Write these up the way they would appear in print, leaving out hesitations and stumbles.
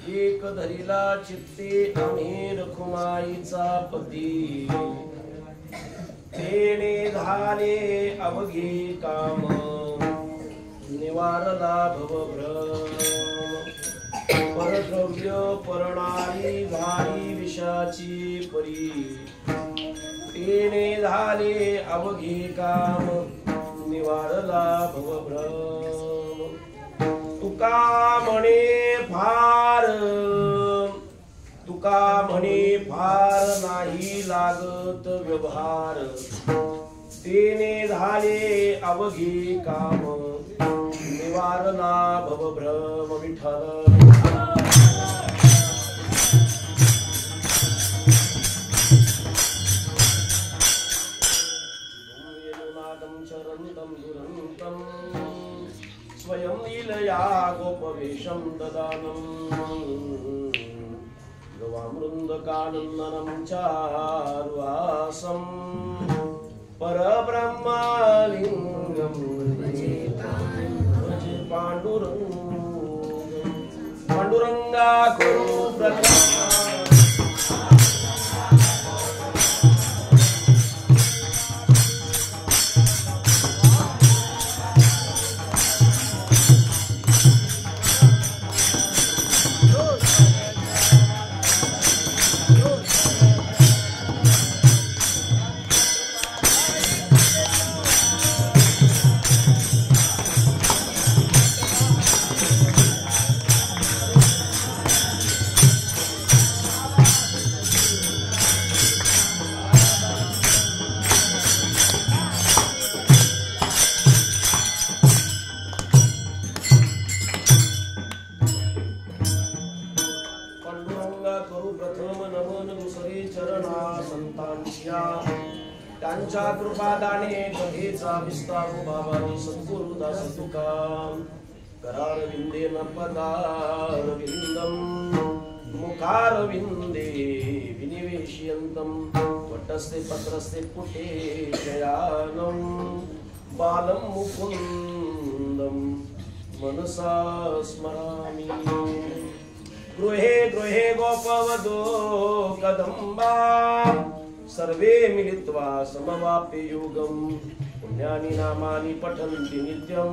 एक धरिला चित्ते आम्ही रखुमाईचा पती तेने झाले अवघे काम निवारला भवभ्रम परद्रव्य परणारी झाली विषाची परी तेने झाले अवघे काम निवारला भवभ्रम तुका म्हणे फार नाही लागत व्यवहार तेने झाले अवघे काम निवारला भवभ्रम विठ्ठल चरन्तं दुरन्तं स्वयं लीलया गोपवेशं ददानं गवामृन्दकानन्दनं चारुहासं परब्रह्मलिङ्गं भजे पाण्डुरङ्गा कुरु प्रथमा त्यांच्या कृपादाने कथेचा विस्तार भावानी सद्गुरुदास तुका करार विंदेन पदार विंदम मुखार विंदे विनिवेशयंतम वटस्ते पत्रस्ते पुटे शयानम बालम मुकुंदम मनसा स्मरामि गृहे गृहे गोपवधो कदंबा सर्वे मिलित्वा समवाप्य योगं पुण्यानि नामानि पठन्ति नित्यं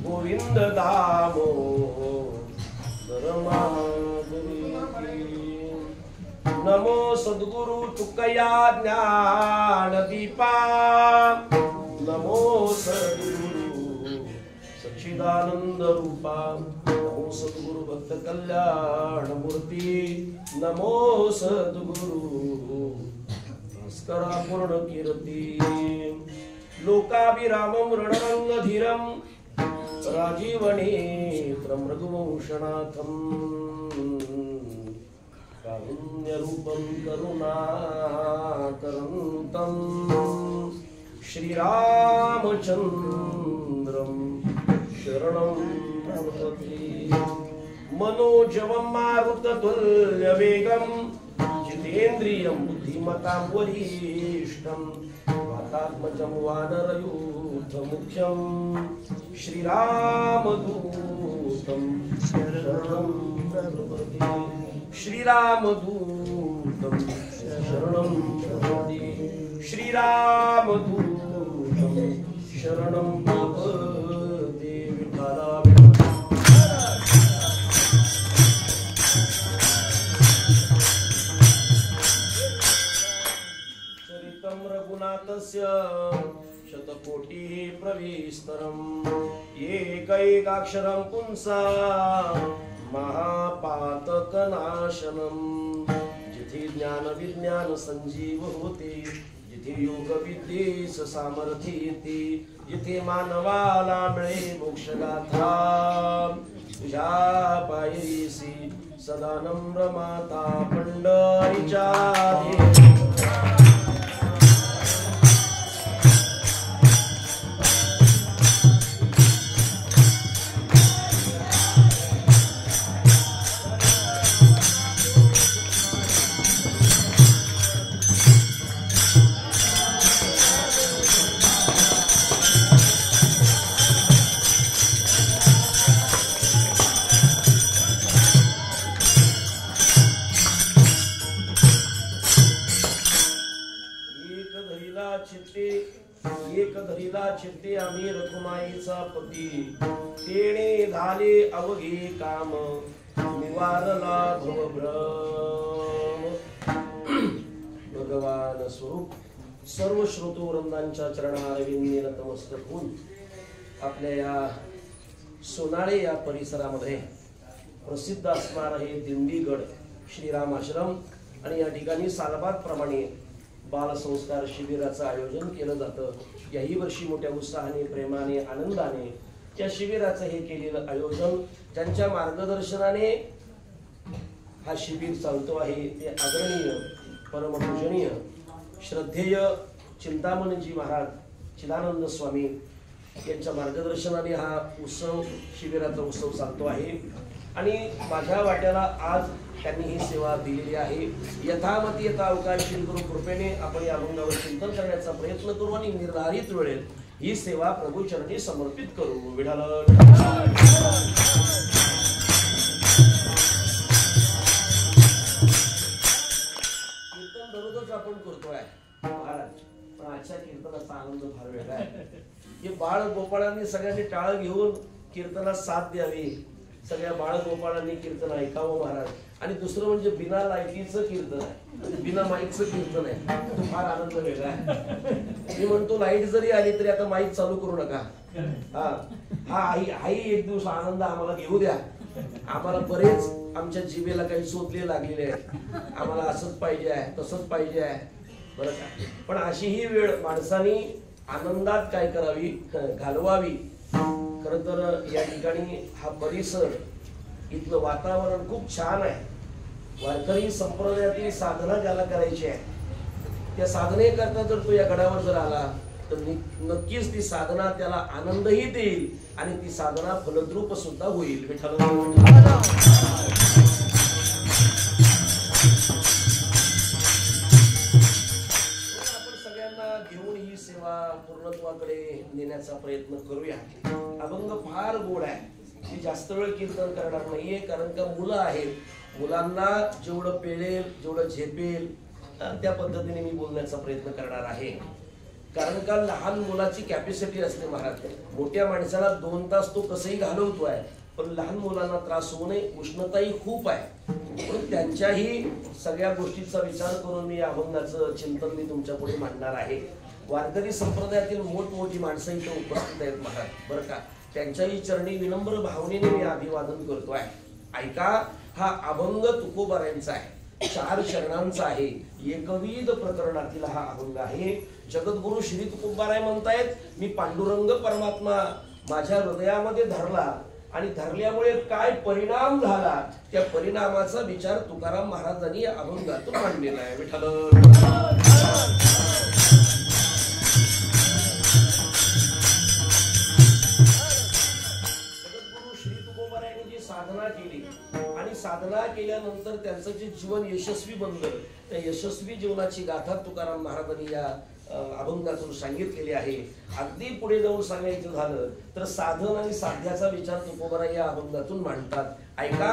गोविंद दामोदरमाधुरी नमो सद्गुरु तुकया ज्ञानदीपा नमो सद्गुरु सच्चिदानंद रूपा नमो सद्गुरु भक्त कल्याण मूर्ती नमो सद्गुरु करा पूर्ण कीर्ती लोकाभिरामं रणरंगधीरं राजीवनेत्रं रघुवंशनाथं कारुण्यरूपं करुणाकरन्तं श्रीरामचन्द्रं शरणं प्रपद्ये मनोजवं मारुततुल्यवेगं जितेन्द्रियं बुद्धिमतां वरिष्ठं वातात्मजं वानरयूथमुख्यं श्रीरामदूतं शरणं प्रपद्ये श्रीरामदूतं शरणं प्रपद्ये श्रीरामदूतं शरणं प्रपद्ये विठ्ठला रघुनाथस्य शतकोटि प्रविस्तरम् एकैकाक्षरं पुंसा महापातकनाशनम् जिथे ज्ञान विज्ञान संजीव होते जिथे योग विद्येस सामर्थ्येति जिथे मानवाला मिळे मोक्षगाथा तुझ्या पायरीसी सदा नम्र माता पंढरीच्या एक धरीला चित्ते आम्ही रखुमाईचा पती तेणे झाले अवघे काम निवारला भवभ्रम. भगवान स्वरूप सर्व श्रोतो वृंदांच्या चरणारविंदी नतमस्तक होऊन आपल्या या सोनाळे या परिसरामध्ये प्रसिद्ध असणार हे दिंडीगड श्रीराम आश्रम आणि या ठिकाणी सालबाद प्रमाणे बालसंस्कार शिबिराचं आयोजन केलं जातं. याही वर्षी मोठ्या उत्साहाने प्रेमाने आनंदाने त्या शिबिराचं हे केलेलं आयोजन ज्यांच्या मार्गदर्शनाने हा शिबिर चालतो आहे ते आदरणीय परमपूजनीय श्रद्धेय चिंतामणजी महाराज चिदानंद स्वामी यांच्या मार्गदर्शनाने हा उत्सव शिबिराचा उत्सव चालतो आहे. आणि माझ्या वाट्याला आज त्यांनी ही सेवा दिलेली आहे. यथामती यथा अवकाश गुरु कृपेने आपण या अभंगावर चिंतन करण्याचा प्रयत्न करू आणि निर्धारित वेळेत ही सेवा प्रभू चरणी समर्पित करू. विठाल कीर्तन दररोजच आपण करतोय महाराज, पण आजच्या कीर्तनाचा आनंद फार वेगळा आहे. हे बाळ गोपाळांनी सगळ्यांनी टाळ घेऊन कीर्तनात साथ द्यावी. सगळ्या बाळ गोपाळांनी कीर्तन ऐकावं महाराज. आणि दुसरं म्हणजे बिना लाईटीचं कीर्तन आहे, बिना माईकचं कीर्तन आहे. तो फार आनंद वेगळा आहे. मी म्हणतो लाईट जरी आली तरी आता माईक चालू करू नका. हा हा आई एक दिवस आनंद आम्हाला घेऊ द्या. आम्हाला बरेच आमच्या जिभेला काही शोधले लागलेले आहेत. आम्हाला असंच पाहिजे आहे, तसंच पाहिजे आहे, बरं का. पण अशी ही वेळ माणसानी आनंदात काय करावी, घालवावी. खरं तर या ठिकाणी हा परिसर, इथलं वातावरण खूप छान आहे. वारकरी संप्रदायातील साधना ज्याला करायची आहे त्या साधनेकरता जर तो या गडावर जर आला तर नक्कीच ती साधना त्याला आनंदही देईल आणि ती साधना फलद्रूप सुद्धा होईल. विठ्ठल घेऊन ही सेवा पूर्णत्वाकडे नेण्याचा प्रयत्न करूया. अभंग फार गोड आहे. मी जास्त वेळ कीर्तन करणार नाहीये, कारण का मुलं आहेत. मुलांना जेवढं पेळेल, जेवढं झेपेल त्या पद्धतीने मी बोलण्याचा प्रयत्न करणार आहे. कारण का लहान मुलाची कॅपॅसिटी असते महाराज. मोठ्या माणसाला 2 तास तो कसंही घालवतोय, पण लहान मुलांना त्रास होऊ नये, उष्णताही खूप आहे. म्हणून त्यांच्याही सगळ्या गोष्टीचा विचार करून मी अभंगाचं चिंतन मी तुमच्या पुढे मांडणार आहे. वारकरी संप्रदायातील मोठमोठी माणसं इथे उपस्थित आहेत महाराज, बरं का. त्यांच्याही चरणी विनम्र भावनेने मी अभिवादन करतोय. ऐका, हा अभंग तुकोबारायांचा आहे, 4 चरणांचा आहे, एकविध प्रकरणातील हा अभंग आहे. जगद्गुरु श्री तुकोबाराय म्हणतायत, मी पांडुरंग परमात्मा माझ्या हृदयामध्ये धरला आणि धरल्यामुळे काय परिणाम झाला त्या परिणामाचा विचार तुकाराम महाराजांनी या अभंगातून मांडलेला आहे. विठ्ठल जगद्गुरु श्री तुकोबारायांनी जी साधना केली आणि साधना केल्यानंतर त्यांचं जे जीवन यशस्वी बनलं, त्या यशस्वी जीवनाची गाथा तुकाराम महाराजांनी या अभंगातून सांगितलेली आहे. अगदी पुढे जाऊन सांगायचं झालं तर साधन आणि साध्याचा विचार तुकोबाराय या अभंगातून मांडतात. ऐका,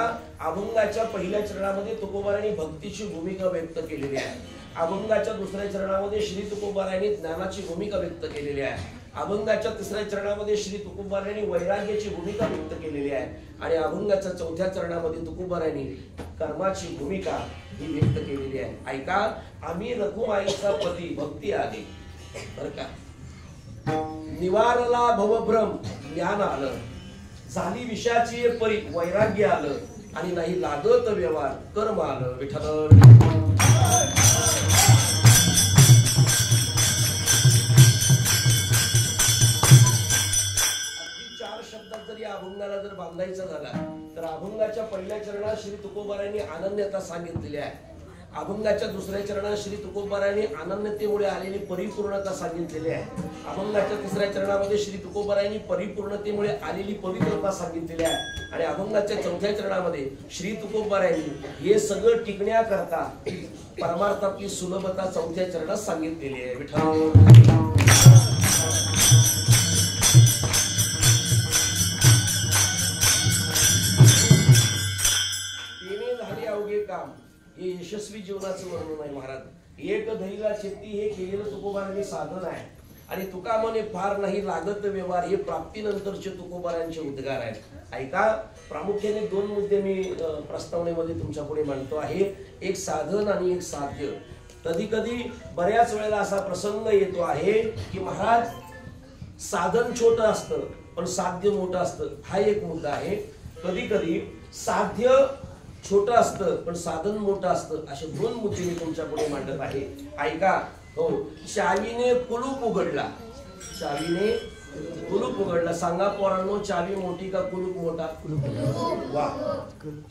अभंगाच्या पहिल्या चरणामध्ये तुकोबारायांनी भक्तीची भूमिका व्यक्त केलेली आहे. अभंगाच्या दुसऱ्या चरणामध्ये श्री तुकोबारायांनी ज्ञानाची भूमिका व्यक्त केलेली आहे. अभंगाच्या तिसऱ्या चरणामध्ये श्री तुकोबारायांनी वैराग्याची भूमिका व्यक्त केलेली आहे. आणि अभंगाच्या चौथ्या चरणामध्ये तुकोबारायांनी कर्माची भूमिका ही व्यक्त केलेली आहे. ऐका, आम्ही रखुमाईचा पती भक्ती आली, बर का. निवारला भवभ्रम ज्ञान आलं, झाली विषयाची परी वैराग्य आलं आणि नाही लागत व्यवहार कर्म आलं. विठ्ठल अभंगाला जर बांधायचा झाला तर अभंगाच्या पहिल्या चरणात श्री तुकोबारायांनी अनन्यता सांगितलेली आहे. अभंगाच्या दुसऱ्या चरणात श्री तुकोबारायांनी अनन्यतेमुळे आलेली परिपूर्णता सांगितलेली आहे. अभंगाच्या तिसऱ्या चरणामध्ये श्री तुकोबारायांनी परिपूर्णतेमुळे आलेली पवित्रता सांगितलेली आहे. आणि अभंगाच्या चौथ्या चरणामध्ये श्री तुकोबारायांनी हे सगळं टिकण्याकरता परमार्थातली सुलभता चौथ्या चरणात सांगितलेली आहे. विठ्ठल काम हे यशस्वी जीवनाचं वर्णन आहे महाराज. एक धैर्य चित्ती हे केलेलं तुकोबारायांनी साधन आहे. आणि तुका म्हणे फार नाही लागत व्यवहार, हे प्राप्तीनंतरचे तुकोबारांचे उद्गार आहेत. ऐका, प्रामुख्याने दोन मुद्दे मी प्रस्तावनेमध्ये तुमच्या पुढे मांडतो आहे. एक साधन आणि एक साध्य. कधी कधी बऱ्याच वेळेला असा प्रसंग येतो आहे की महाराज साधन छोटं असतं पण साध्य मोठं असतं, हा एक मुद्दा आहे. कधी कधी साध्य छोटं असतं पण साधन मोठं असतं, असे दोन मुद्दे मी तुमच्या पुढे मांडत आहे. ऐका, हो, चावीने कुलूप उघडला, चावीने कुलूप उघडला. सांगा पोरांनो, चावी मोठी का कुलूप मोठा? वा,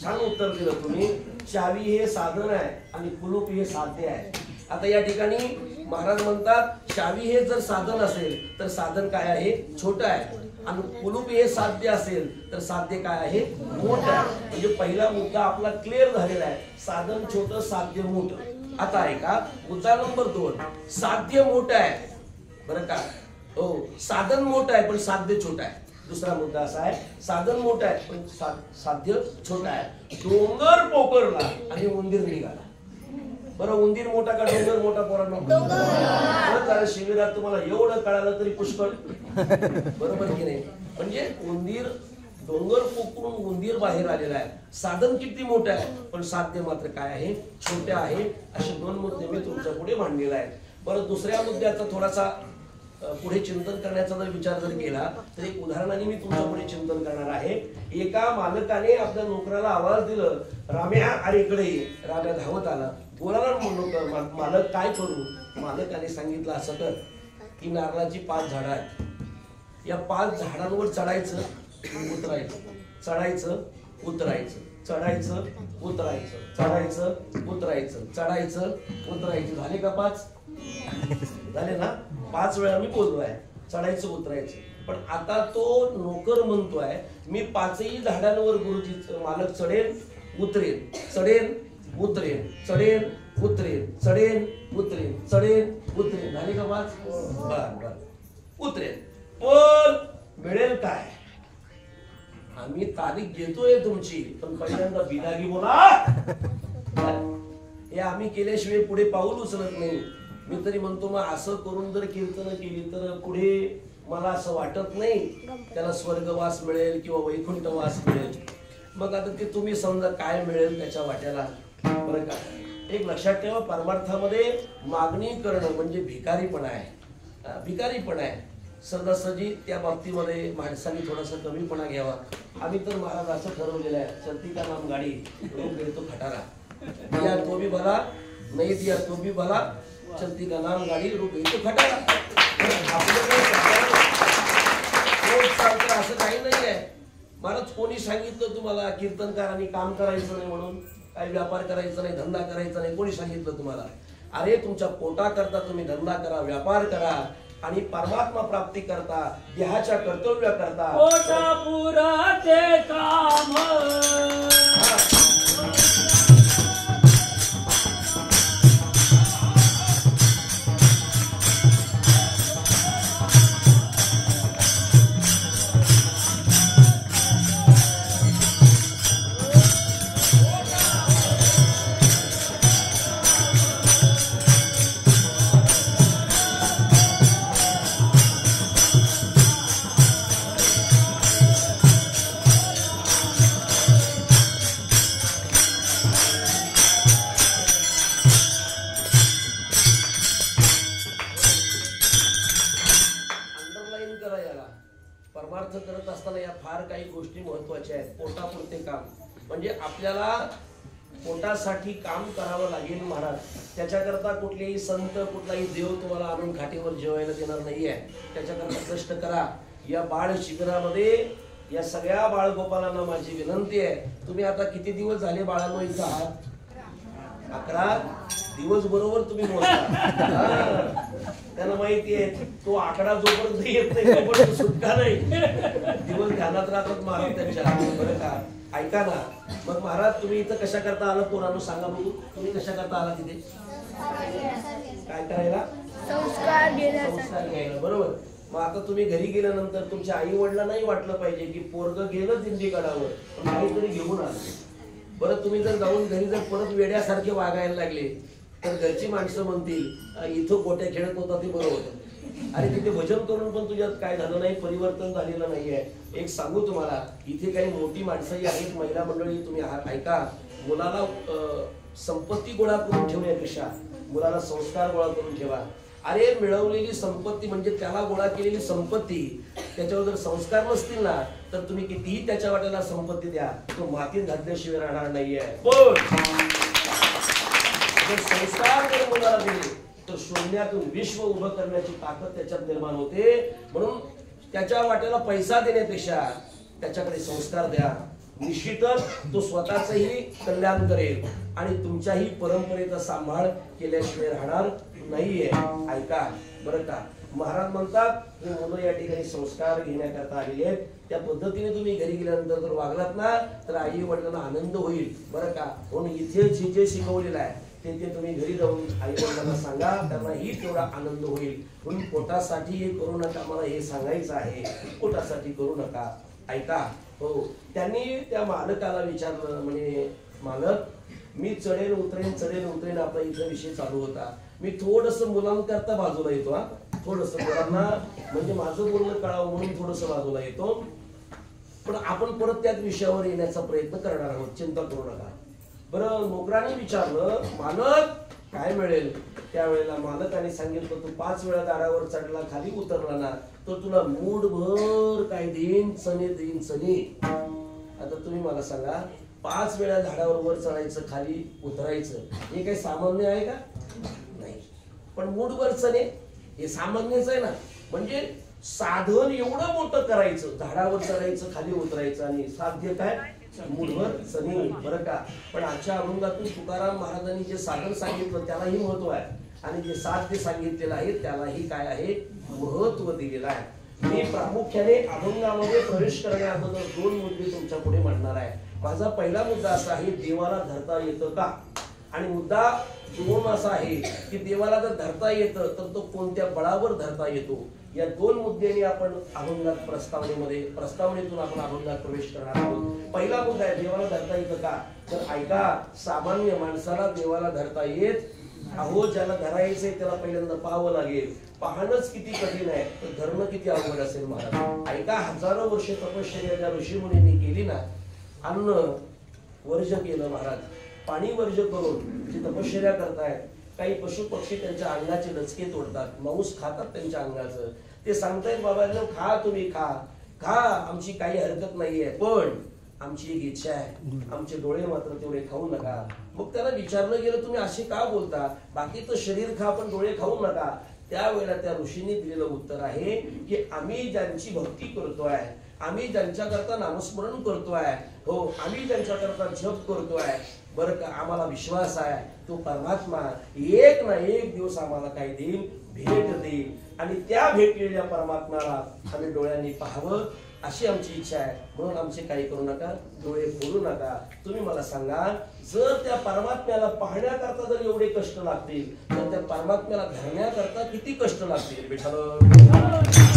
छान उत्तर दिलं तुम्ही. चावी हे साधन आहे आणि कुलूप हे साध्य आहे. आता या ठिकाणी महाराज म्हणतात चावी हे जर साधन असेल तर साधन काय आहे? छोटं आहे. आणि कुलूप हे साध्य असेल तर साध्य काय आहे? मोठं आहे. म्हणजे पहिला मुद्दा आपला क्लिअर झालेला आहे. साधन छोटं, साध्य मोठं. आता ऐका, मुद्दा नंबर 2, साध्य मोठं आहे बरं का, हो, साधन मोठं आहे पण साध्य छोटं आहे. दुसरा मुद्दा असा आहे, साधन मोठं आहे पण साध्य छोटं आहे. डोंगर पोखरला आणि उंदीर निघाला. बरं, उंदीर मोठा का डोंगर मोठा पोरांनो? कारण शिबिरात तुम्हाला एवढं कळालं तरी पुष्कळ, बरोबर की नाही? म्हणजे उंदीर, डोंगर पोखरून उंदीर बाहेर आलेला आहे. साधन किती मोठं आहे पण साध्य मात्र काय आहे? छोटे आहे. असे दोन मुद्दे मी तुमच्या पुढे मांडलेला आहे. बरं, दुसऱ्या मुद्द्याचा थोडासा पुढे चिंतन करण्याचा जर विचार जर केला तर एक उदाहरणाने मी तुमच्या पुढे चिंतन करणार आहे. एका मालकाने आपल्या नोकराला आवाज दिलं, राम्या अरे इकडे ये. राम्या धावत आला. बोलायला म्हणलो, मालक काय करू? मालकाने सांगितलं, असं कर की नारळाची 5 झाडं आहेत, या 5 झाडांवर चढायचं उतरायचं, चढायचं उतरायचं, चढायचं उतरायचं, चढायचं उतरायचं, चढायचं उतरायचं. झाले का 5? झाले ना? 5 वेळा मी बोललोय चढायचं उतरायचं. पण आता तो नोकर म्हणतोय मी 5ही झाडांवर गुरुजी मालक चढेल उतरेन, चढेन उतरेन, चढेन उतरेन, चढेन उतरेन, चढेन उतरेन. झाले का 5? बर, उतरेन. पण मिळेल काय? आम्ही तारीख घेतोय तुमची, पण पहिल्यांदा बिलागी बोला. हे आम्ही केल्याशिवाय पुढे पाऊल उचलत नाही. मी तरी म्हणतो मग असं करून जर कीर्तन केली तर पुढे मला असं वाटत नाही त्याला स्वर्गवास मिळेल किंवा वैकुंठवास मिळेल. मग आता ते तुम्ही समजा काय मिळेल त्याच्या वाट्याला, बरं का? एक लक्षात ठेवा, परमार्थामध्ये मागणी करणं म्हणजे भिकारीपणा आहे, भिकारीपणा आहे. सहजासहजी त्या बाबतीमध्ये माणसाने थोडासा कमीपणा घ्यावा. आम्ही तर महाराज असं ठरवलेलं आहे, चलती का नाम गाडी रोग देतो खटारा, दिया तो भी भला नाही दिया तो भी भला, चलती का नाम गाडी रोग देतो खटारा. असं काही नाही आहे. महाराज कोणी सांगितलं तुम्हाला कीर्तनकारांनी काम करायचं नाही म्हणून? काही व्यापार करायचा नाही, धंदा करायचा नाही, कोणी सांगितलं तुम्हाला? अरे तुमच्या पोटाकरता तुम्ही धंदा करा, व्यापार करा आणि परमात्मा प्राप्ती करता, देहाच्या कर्तव्य करता पोटापुराचे काम. परमार्थ करत असताना या फार काही गोष्टी महत्वाच्या आहेत. पोटापुरते काम म्हणजे आपल्याला पोटासाठी काम करावं लागेल महाराज. त्याच्याकरता कुठलेही संत, कुठलाही देव तुम्हाला आणून खाटीवर जेवायला देणार नाहीये. त्याच्याकरता कष्ट करा. या बाळ शिबिरामध्ये या सगळ्या बाळगोपालांना माझी विनंती आहे, तुम्ही आता किती दिवस झाले बाळांनो इथं आहात? 11 दिवस बरोबर तुम्ही मोजता. त्यांना माहिती आहे तो आकडा जोपर्यंत येत नाही तोपर्यंत सुटका नाही. दिवस ध्यानात राहतात महाराज त्यांच्या, बरं का? ऐका ना, मग महाराज तुम्ही इथं कशा करता आला पोरांनो सांगा बघू. तुम्ही कशा करता आला तिथे? काय करायला? संस्कार घ्यायला, बरोबर. मग आता तुम्ही घरी गेल्यानंतर तुमच्या आई वडिलांना नाही वाटलं पाहिजे की पोरग गेलं दिंडीगडावर पण काहीतरी घेऊन आलं. बरं, तुम्ही जर जाऊन घरी जर परत वेड्यासारखे वागायला लागले तर घरची माणसं म्हणतील इथं गोट्या खेळत होता ते बरं होतं. अरे तिथे भजन करून पण तुझ्यात काय झालं नाही, परिवर्तन झालेलं नाहीये. एक सांगू तुम्हाला, इथे काही मोठी माणसंही आहेत, महिला मंडळी, तुम्ही ऐका. मुलाला संपत्ती गोळा करून ठेवण्यापेक्षा मुलाला संस्कार गोळा करून ठेवा. अरे मिळवलेली संपत्ती म्हणजे त्याला गोळा केलेली संपत्ती, त्याच्यावर जर संस्कार नसतील ना तर तुम्ही कितीही त्याच्या वाट्याला संपत्ती द्या, तो मातीत घातल्याशिवाय राहणार नाहीये. पण जर संस्कार जर मुलाला दिले तर शून्यातून विश्व उभं करण्याची ताकद त्याच्यात निर्माण होते. म्हणून त्याच्या वाट्याला पैसा देण्यापेक्षा त्याच्याकडे संस्कार द्या. निश्चितच तो स्वतःचंही कल्याण करेल आणि तुमच्याही परंपरेचा सांभाळ केल्याशिवाय राहणार नाहीये. ऐका बरं का, महाराज म्हणतात हे मुलं या ठिकाणी संस्कार घेण्याकरता आलेले आहेत. त्या पद्धतीने तुम्ही घरी गेल्यानंतर जर वागलात ना तर आई वडिलांना आनंद होईल बरं का. म्हणून इथे जे शिकवलेलं आहे ते तुम्ही घरी जाऊन आई वडिलांना सांगा, त्यांनाही तेवढा आनंद होईल. म्हणून पोटासाठी हे करू नका, मला हे सांगायचं आहे, पोटासाठी करू नका. ऐका हो, त्यांनी त्या मालकाला विचारलं, म्हणे मालक मी चढेल उतरेन आपला इथला विषय चालू होता. मी थोडस मुलांकरता बाजूला येतो, हा थोडस मुलांना म्हणजे माझं बोलणं कळावं म्हणून थोडस बाजूला येतो. पण आपण परत त्याच विषयावर येण्याचा प्रयत्न करणार आहोत, चिंता करू नका. बरं, नोकराने विचारलं मालक काय मिळेल? त्यावेळेला मालकाने सांगितलं तू 5 वेळा दारावर चढला खाली उतरला ना तर तुला मूठभर काय देईन, चणे देईन, चणे. आता तुम्ही मला सांगा, 5 वेळा झाडावर वर चढायचं खाली उतरायचं हे काही सामान्य आहे का? नाही. पण मूठभर चणे हे सामान्यच आहे ना. म्हणजे साधन एवढं मोठं करायचं, झाडावर चढायचं खाली उतरायचं आणि साध्य काय? मूठभर चणे बरं का. पण आजच्या अभंगातून तुकाराम महाराजांनी जे साधन सांगितलं त्यालाही महत्व आहे आणि जे साध्य सांगितलेलं आहे त्यालाही काय आहे? महत्व दिलेलं आहे. मी प्रामुख्याने अभंगामध्ये प्रवेश करण्याअगोदर 2 मुद्दे तुमच्या पुढे मांडणार आहे. माझा पहिला मुद्दा असा आहे, देवाला धरता येतं का? आणि मुद्दा 2 असा आहे की देवाला जर धरता येतं तर तो कोणत्या बळावर धरता येतो. या 2 मुद्द्यांनी आपण अभंगात प्रस्तावनेतून आपण अभंगात प्रवेश करणार आहोत. पहिला मुद्दा आहे, देवाला धरता येतं का? तर ऐका, सामान्य माणसाला देवाला धरता येत. अहो ज्याला धरायचंय त्याला पहिल्यांदा पाहावं लागेल. पाहणंच किती कठीण आहे तर धरणं किती अवघड असेल महाराज. ऐका, हजारो वर्ष तपश्चर्या ज्या ऋषीमुनींनी केली ना, अन्न वर्ज केलं महाराज, पाणी वर्ज करून जी तपश्चर्या करतायत. काही पशु पक्षी त्यांच्या अंगाचे डचके तोडतात, मांस खातात त्यांच्या अंगाचं. ते सांगतायत बाबा खा, तुम्ही खा, आमची काही हरकत नाहीये, पण आमची एक इच्छा आहे, आमचे डोळे मात्र तेवढे खाऊ नका. मग त्याला विचारलं गेलं तुम्ही असे का बोलता? बाकीचं शरीर खा पण डोळे खाऊ नका. त्यावेळेला त्या ऋषींनी दिलेलं उत्तर आहे की आम्ही ज्यांची भक्ती करतोय, आम्ही ज्यांच्याकरता नामस्मरण करतोय, हो आम्ही ज्यांच्याकरता जप करतोय बरं का, आम्हाला विश्वास आहे तो परमात्मा एक ना एक दिवस आम्हाला काय देईल? भेट देईल. आणि त्या भेटलेल्या परमात्म्याला आम्ही डोळ्यांनी पाहावं अशी आमची इच्छा आहे. म्हणून आमचे काही करू नका, डोळे फोडू नका. तुम्ही मला सांगा, जर त्या परमात्म्याला पाहण्याकरता जर एवढे कष्ट लागतील तर त्या परमात्म्याला धरण्याकरता किती कष्ट लागतील? विठ्ठल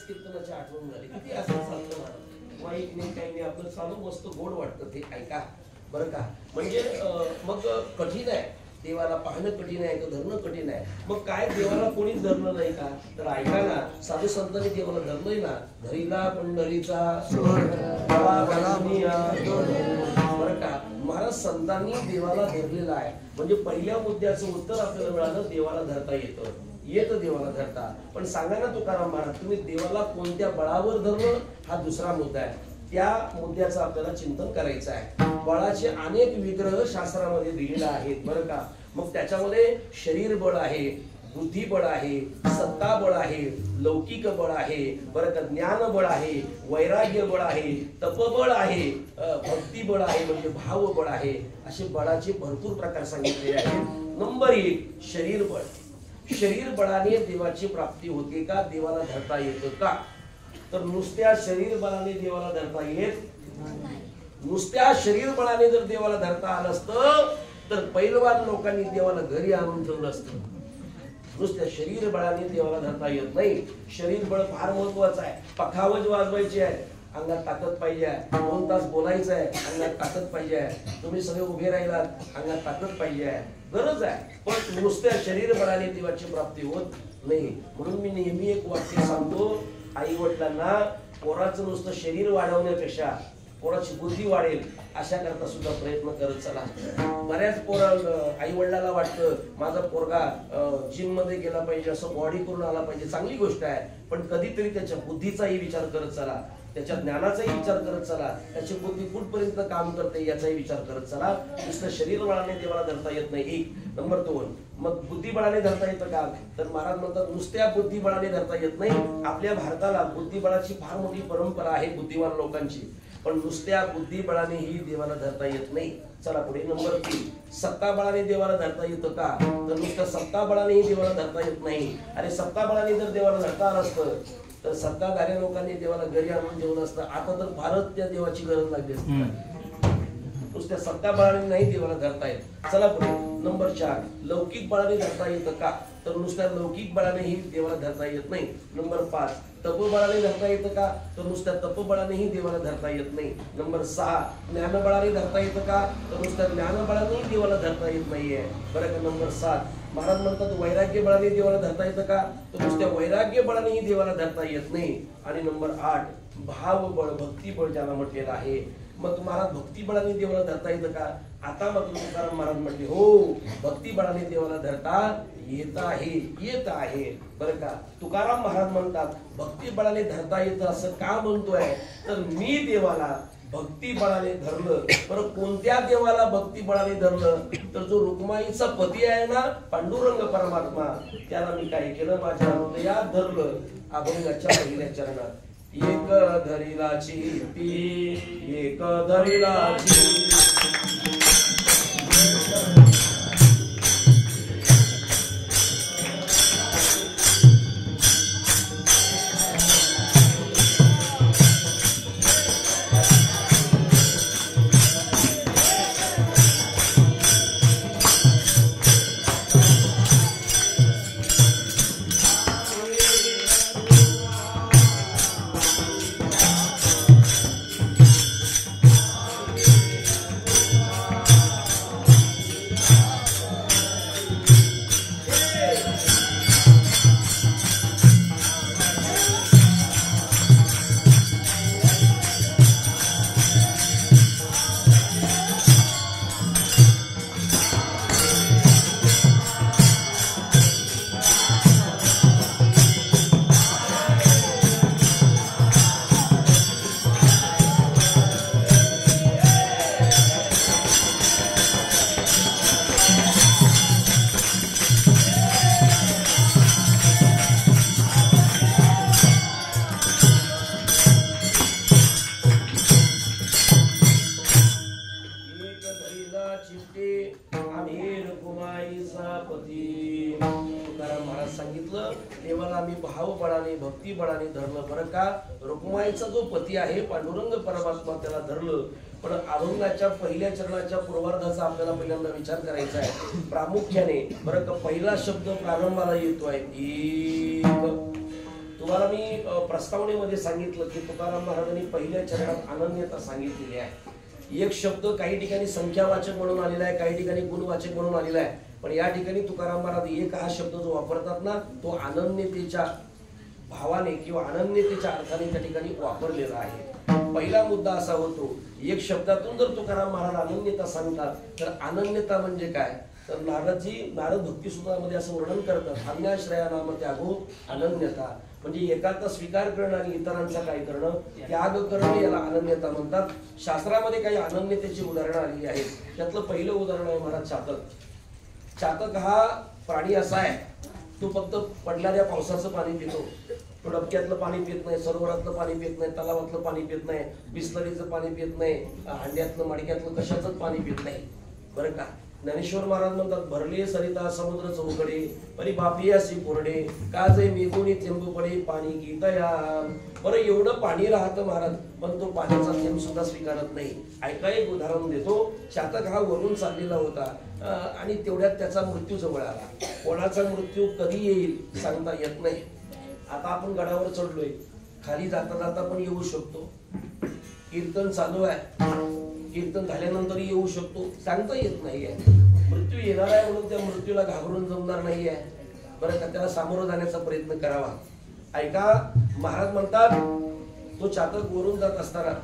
कीर्तनाची आठवण झाली. किती असं चालतं मला, वाईट नाही काही नाही, आपलं चालू मस्त गोड वाटतं ते. ऐका बरं का, म्हणजे मग कठीण आहे, देवाला पाहणं कठीण आहे, धरणं कठीण आहे. मग काय देवाला कोणीच धरलं नाही का? तर ऐका ना, साधू संतांनी देवाला धरलंय ना. धरीला पंढरीचा बरं का, महाराज संतांनी देवाला धरलेला आहे. म्हणजे पहिल्या मुद्द्याचं उत्तर आपल्याला मिळालं, देवाला धरता येतं देवाला धरता. पण सांगा ना तुकाराम महाराज, तुम्ही देवाला कोणत्या बळावर धरलं हा दुसरा मुद्दा आहे. त्या मुद्द्याचं आपल्याला चिंतन करायचं आहे. बळाचे अनेक विग्रह शास्त्रामध्ये दिलेले आहेत बरं का. मग त्याच्यामध्ये शरीर बळ आहे, बुद्धी बळ आहे, सत्ता बळ आहे, लौकिक बळ आहे बरं का, ज्ञान बळ आहे, वैराग्य बळ आहे, तपबळ आहे, भक्ती बळ आहे म्हणजे भाव बळ आहे. असे बळाचे भरपूर प्रकार सांगितलेले आहेत. नंबर 1 शरीर बळ. शरीर बळाने देवाची प्राप्ती होते का? देवाला धरता येतं का? तर नुसत्या शरीर बळाने देवाला धरता येत. नुसत्या शरीर बळाने जर देवाला धरता आलं असतं तर पैलवान लोकांनी देवाला घरी आणून ठेवलं असतं. नुसत्या शरीर बळाने देवाला धरता येत नाही. शरीर बळ फार महत्वाचं आहे. पखावज वाजवायची आहे, अंगात ताकद पाहिजे आहे. 2 तास बोलायचं आहे, अंगात ताकद पाहिजे आहे. तुम्ही सगळे उभे राहिलात, अंगात ताकद पाहिजे आहे, गरज आहे. पण नुसत्या शरीर बळाने देवाची प्राप्ती होत नाही. म्हणून मी नेहमी एक वाक्य सांगतो आई वडिलांना, पोराचं नुसतं शरीर वाढवण्यापेक्षा पोराची बुद्धी वाढेल अशा करता सुद्धा प्रयत्न करत चला. बऱ्याच आई वडिलांना वाटतं माझा पोरगा जिम मध्ये गेला पाहिजे, असं बॉडी करून आला पाहिजे. चांगली गोष्ट आहे, पण कधीतरी त्याच्या बुद्धीचाही विचार करत चला, त्याच्या ज्ञानाचाही विचार करत चला, त्याची बुद्धी कुठपर्यंत काम करते याचाही विचार करत चला. नुसतं शरीर बळाने देवाला धरता येत नाही. 1 नंबर 2 मग बुद्धिबळाने धरता येतं का? तर महाराज म्हणतात नुसत्या बुद्धिबळाने धरता येत नाही. आपल्या भारताला बुद्धिबळाची फार मोठी परंपरा आहे, बुद्धिमान लोकांची, पण नुसत्या बुद्धिबळानेही देवाला धरता येत नाही. चला पुढे नंबर 3 सत्ताबळाने देवाला धरता येतं का? तर नुसत्या सत्ताबळानेही देवाला धरता येत नाही. अरे सत्ताबळाने जर देवाला धरता आलं असतं तर सत्ताधाऱ्या लोकांनी देवाला घरी आणून जेवण असतं. आता तर फारच त्या देवाची गरज लागली असते. नुसत्या सत्ता बळाने नाही देवाला धरता येत. चला पुढे नंबर 4 लौकिक बळाने धरता येतं का? तर नुसत्या लौकिक बळानेही देवाला धरता येत नाही. नंबर 5 तपबळाने धरता येतं का? तर नुसत्या तपबळानेही देवाला धरता येत नाही. नंबर 6 ज्ञानबळाने धरता येतं का? तर नुसत्या ज्ञानबळानेही देवाला धरता येत नाहीये. बरं का? नंबर 7 महाराज म्हणतात वैराग्य बळाने देवाला धरता येतं का? तर नुसत्या वैराग्य बळानेही देवाला धरता येत नाही. आणि नंबर 8 भावबळ भक्तिबळ ज्याला म्हटलेलं आहे. मग महाराज भक्तिबळाने देवाला धरता येतं का? आता मग तुकाराम महाराज म्हटले हो भक्तिबळाने देवाला धरता येत आहे. बरं का? तुकाराम महाराज म्हणतात भक्तिबळाने धरता येतं असं का म्हणतोय? तर मी देवाला भक्तिबळाने धरलं. बरं कोणत्या देवाला भक्तिबळाने धरलं? तर जो रुक्माईचा पती आहे ना पांडुरंग परमात्मा, त्याला मी काय केलं? माझ्या हृदयात धरलं अभंगाच्या पहिल्या चरणात. एक धरिलाची ती एक धरिलाची भक्तिबळाने धरलं. बरं का? रुक्माईचा जो पती आहे पांडुरंग परमात्मा त्याला धरलं. पण अभंगाच्या पहिल्या चरणाच्या पूर्वार्धाचा आपल्याला पहिल्यांदा विचार करायचा आहे प्रामुख्याने. बरं का? पहिला शब्द प्रारंभाला येतोय एक. तुम्हाला मी प्रस्तावनेमध्ये सांगितलं की तुकाराम महाराजांनी पहिल्या चरणात अनन्यता सांगितलेली आहे. एक शब्द काही ठिकाणी संख्यावाचक म्हणून आलेला आहे, काही ठिकाणी गुणवाचक म्हणून आलेला आहे. पण या ठिकाणी तुकाराम महाराज एक हा शब्द जो वापरतात ना तो अनन्यतेच्या भावाने किंवा अनन्यतेच्या अर्थाने त्या ठिकाणी वापरलेला आहे. पहिला मुद्दा असा होतो एक शब्दातून जर तुकाराम महाराज अनन्यता सांगतात तर अनन्यता म्हणजे काय? तर नारद भक्ती सूत्रामध्ये असं वर्णन करतात अन्याश्रया नाम त्यागो अनन्यता. म्हणजे एकाचा स्वीकार करणं आणि इतरांचा काय करणं त्याग करणं याला अनन्यता म्हणतात. शास्त्रामध्ये काही अनन्यतेची उदाहरणं आलेली आहेत. त्यातलं पहिलं उदाहरण आहे महाराज चातक. चातक हा प्राणी असा आहे तो फक्त पडणाऱ्या पावसाचं पाणी पितो. तो डबक्यातलं पाणी पित नाही, सरोवरातलं पाणी पित नाही, तलावातलं पाणी पित नाही, बिस्लरीचं पाणी पित नाही, हांड्यातलं मडक्यातलं कशाचंच पाणी पित नाही. बरं का? ज्ञानेश्वर महाराज म्हणतात, भरले सरिता समुद्र चौकडे परी बापी अशी कोरडे काजे मेघुनी थेंब पडे पाणी गीतया. बरं एवढं पाणी राहतं महाराज, पण तो पाण्याचा थेंब सुद्धा स्वीकारत नाही. ऐका एक उदाहरण देतो. चातक हा वरून चाललेला होता आणि तेवढ्यात त्याचा मृत्यू जवळ आला. कोणाचा मृत्यू कधी येईल सांगता येत नाही. आता आपण गडावर चढलोय, खाली जाता जाता पण येऊ शकतो. कीर्तन चालू आहे, कीर्तन झाल्यानंतर येऊ शकतो, सांगता येत नाहीये. मृत्यू येणार आहे म्हणून त्या मृत्यूला घाबरून जमणार नाहीये. बरं का, त्याला सामोरं जाण्याचा प्रयत्न करावा. ऐका, महाराज म्हणतात तो चातक वरून जात असताना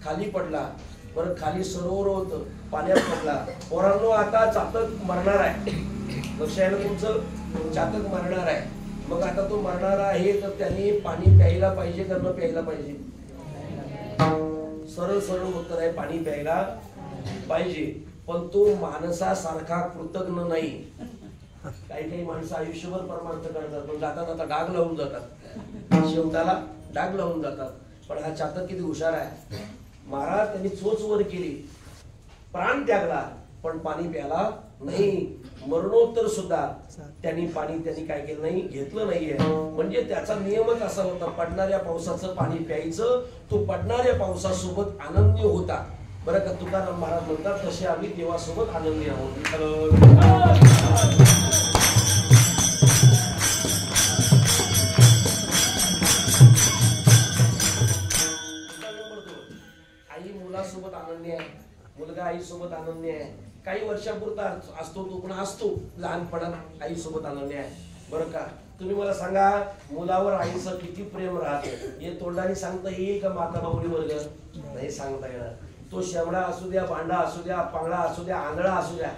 खाली पडला. बरं, खाली सरोवर होतं, पाण्यात पडला. पोरांनो, आता चातक मरणार आहे. लक्ष आहे ना तुमचं? चातक मरणार आहे. मग आता तो मरणार आहे तर त्यांनी पाणी प्यायला पाहिजे का न प्यायला पाहिजे? सरळ सरळ उत्तर आहे, पाणी प्यायला पाहिजे. पण तो माणसासारखा कृतज्ञ नाही. काही काही माणसं आयुष्यभर परमार्थ करतात, पण जाता जाता डाग लावून जातात, शेवटाला डाग लावून जातात. पण हा चातक किती हुशार आहे. महाराज त्यांनी चोच वर केली, प्राण त्यागला, पण पाणी प्यायला नाही. मरणोत्तर सुद्धा त्यांनी काय केलं नाही, घेतलं नाहीये. म्हणजे त्याचा नियमच असा होता, पडणाऱ्या पावसाचं पाणी प्यायचं. तो पडणाऱ्या पावसासोबत आनंदी होता. बरं का, तुकाराम महाराज म्हणतात तसे आम्ही देवासोबत आनंदी आहोत. आई मुलासोबत आनंदी आहे, मुलगा आई सोबत आनंदी आहे. काही वर्षापुरता असतो तो, पण असतो लहानपणात आई सोबत आनंदी आहे. बरं का, तुम्ही मला सांगा, मुलावर आईचं किती प्रेम राहते हे तोंडाने सांगता येईल का? माता बाहुली वर्ग नाही सांगता येणार. तो शेमडा असू द्या, भांडा असू द्या, पांगळा असू द्या, आंधळा असू द्या,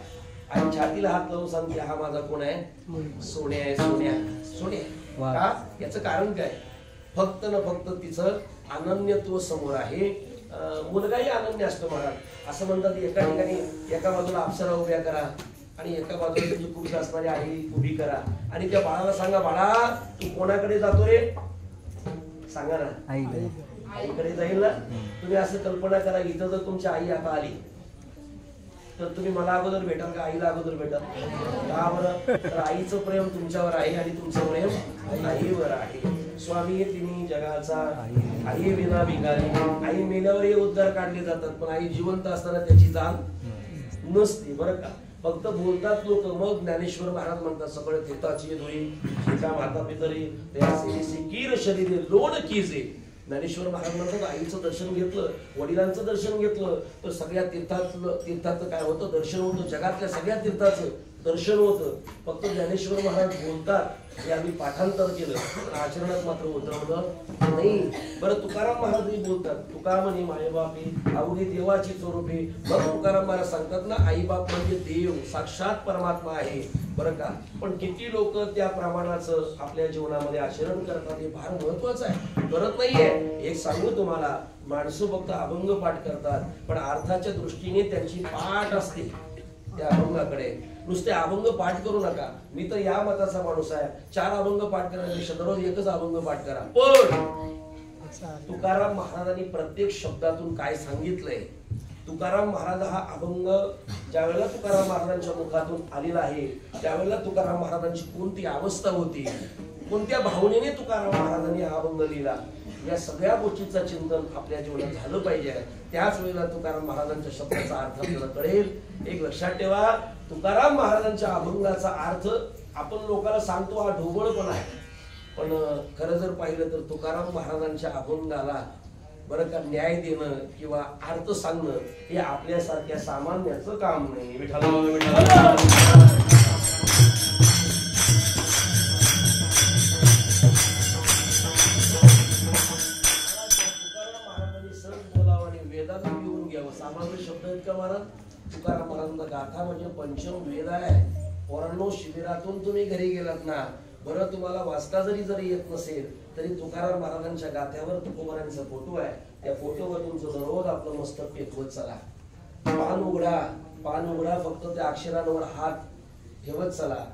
आणि छातीला हात लावून सांगते हा माझा कोण आहे? सोन्या आहे, सोन्या, सोन्या. का? याचं कारण काय? फक्त न फक्त तिचं अनन्यत्व समोर आहे. मुलगाही आनंदी असतो महाराज. असं म्हणतात, एका ठिकाणी एका बाजूला अप्सरा उभ्या करा आणि एका बाजूला तुझी खूप असणारी आई उभी करा आणि त्या बाळाला सांगा, बाळा तू कोणाकडे जातो रे? सांगा ना, आईकडे जाईल ना. तुम्ही असं कल्पना करा, इथं जर तुमची आई आता आली तर तुम्ही मला अगोदर भेटाल का आईला अगोदर भेटाल? का बरं? तर आईचं प्रेम तुमच्यावर आहे आणि तुमचं प्रेम आईवर आहे. स्वामी तिन्ही जगाचा आई विना भिकारी. आई मेल्यावरही उद्धार काढले जातात, पण आई जिवंत असताना त्याची जाण नसते. बरं का, फक्त बोलतात लोक. मग ज्ञानेश्वर महाराज म्हणतात, सगळे तीर्थाची धुळी शिका माता पितरी कीर शरीरे लोण कीजे. ज्ञानेश्वर महाराज म्हणतात, आईचं दर्शन घेतलं, वडिलांचं दर्शन घेतलं तर सगळ्या तीर्थाचं काय होतं? दर्शन होतं. जगातल्या सगळ्या तीर्थाचं दर्शन होतं. फक्त ज्ञानेश्वर महाराज बोलतात, हे आम्ही पाठांतर केलं, पण आचरणात मात्र उतरवलं नाही. बरं, तुकाराम महाराजही बोलतात, तुका म्हणे मायबापी अवघी देवाची स्वरूपे. मग तुकाराम महाराज सांगतात ना, आई बाप म्हणजे देव, साक्षात परमात्मा आहे. बरं का, पण किती लोक त्या प्रमाणाचं आपल्या जीवनामध्ये आचरण करतात हे फार महत्वाचं आहे. करत नाहीये. एक सांगू तुम्हाला, माणसं फक्त अभंग पाठ करतात, पण अर्थाच्या दृष्टीने त्यांची पाठ असते त्या अभंगाकडे. नुसते अभंग पाठ करू नका. मी तर या मताचा माणूस आहे, 4 अभंग पाठ करण्यापेक्षा दररोज एकच अभंग पाठ करा. पण तुकाराम महाराजांनी प्रत्येक शब्दातून काय सांगितलंय? तुकाराम महाराज हा अभंग ज्या वेळेला तुकाराम महाराजांच्या मुखातून आलेला आहे, त्यावेळेला तुकाराम महाराजांची कोणती अवस्था होती, कोणत्या भावनेने तुकाराम महाराजांनी हा अभंग लिहिला, या सगळ्या गोष्टीचं चिंतन आपल्या जीवनात झालं पाहिजे. त्याच वेळेला तुकाराम महाराजांच्या शब्दाचा अर्थ आपल्याला कळेल. एक लक्षात ठेवा, तुकाराम महाराजांच्या अभंगाचा अर्थ आपण लोकांना सांगतो हा ढोबळपणा आहे, पण खरं जर पाहिलं तर तुकाराम महाराजांच्या अभंगाला बरं का न्याय देणं किंवा अर्थ सांगणं हे आपल्यासारख्या सामान्याचं काम नाही. सामान्य शब्द आहेत का महाराज? तुकाराम महाराजांचा गाथा म्हणजे पंचम वेद आहे. पोरांनो, शिबिरातून तुम्ही घरी गेलात ना, बरं तुम्हाला वाचता जरी येत नसेल तरी तुकाराम महाराजांच्या गाथ्यावर तुकोबारांचा फोटो आहे. त्या फोटोवर तुमचं दररोज आपलं मस्तक टेकवत चला. पान उघडा, फक्त त्या अक्षरांवर हात ठेवत चला.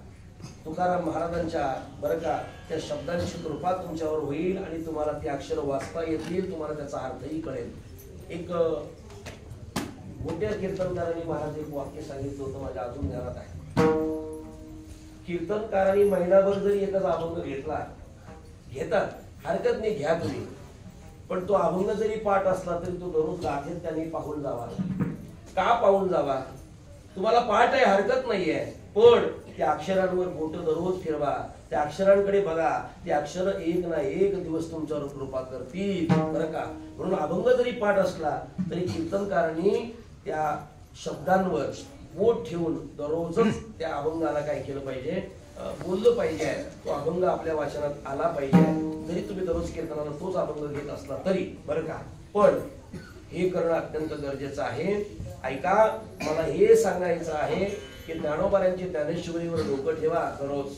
तुकाराम महाराजांच्या बरं का त्या शब्दांची कृपा तुमच्यावर होईल आणि तुम्हाला ती अक्षर वाचता येतील, तुम्हाला त्याचा अर्थही कळेल. एक मोठ्या कीर्तनकारांनी महाराज एक वाक्य सांगितलं होतं, माझ्या अजून ध्यानात आहे. कीर्तनकारांनी महिनाभर जरी एकच अभंग घेतात, हरकत नाही, घ्या तुम्ही, पण तो अभंग जरी पाठ असला तरी तो दररोज गाठेत त्यांनी पाहून जावा. का पाहून जावा? तुम्हाला पाठ आहे, हरकत नाहीये, पण त्या अक्षरांवर बोट दररोज फिरवा, त्या अक्षरांकडे बघा. ते अक्षर एक ना एक दिवस तुमच्यावर कृपा करतील बरं का. म्हणून अभंग जरी पाठ असला तरी कीर्तनकारांनी त्या शब्दांवर बोट ठेवून दररोजच त्या अभंगाला काय केलं पाहिजे, बोललं पाहिजे. तो अभंग आपल्या वाचनात आला पाहिजे. जरी तुम्ही दररोज कीर्तनाला तोच अभंग घेत असला तरी बरं का, पण हे करणं अत्यंत गरजेचं आहे. ऐका, मला हे सांगायचं आहे की ज्ञानोबारायांची ज्ञानेश्वरीवर डोकं ठेवा दररोज.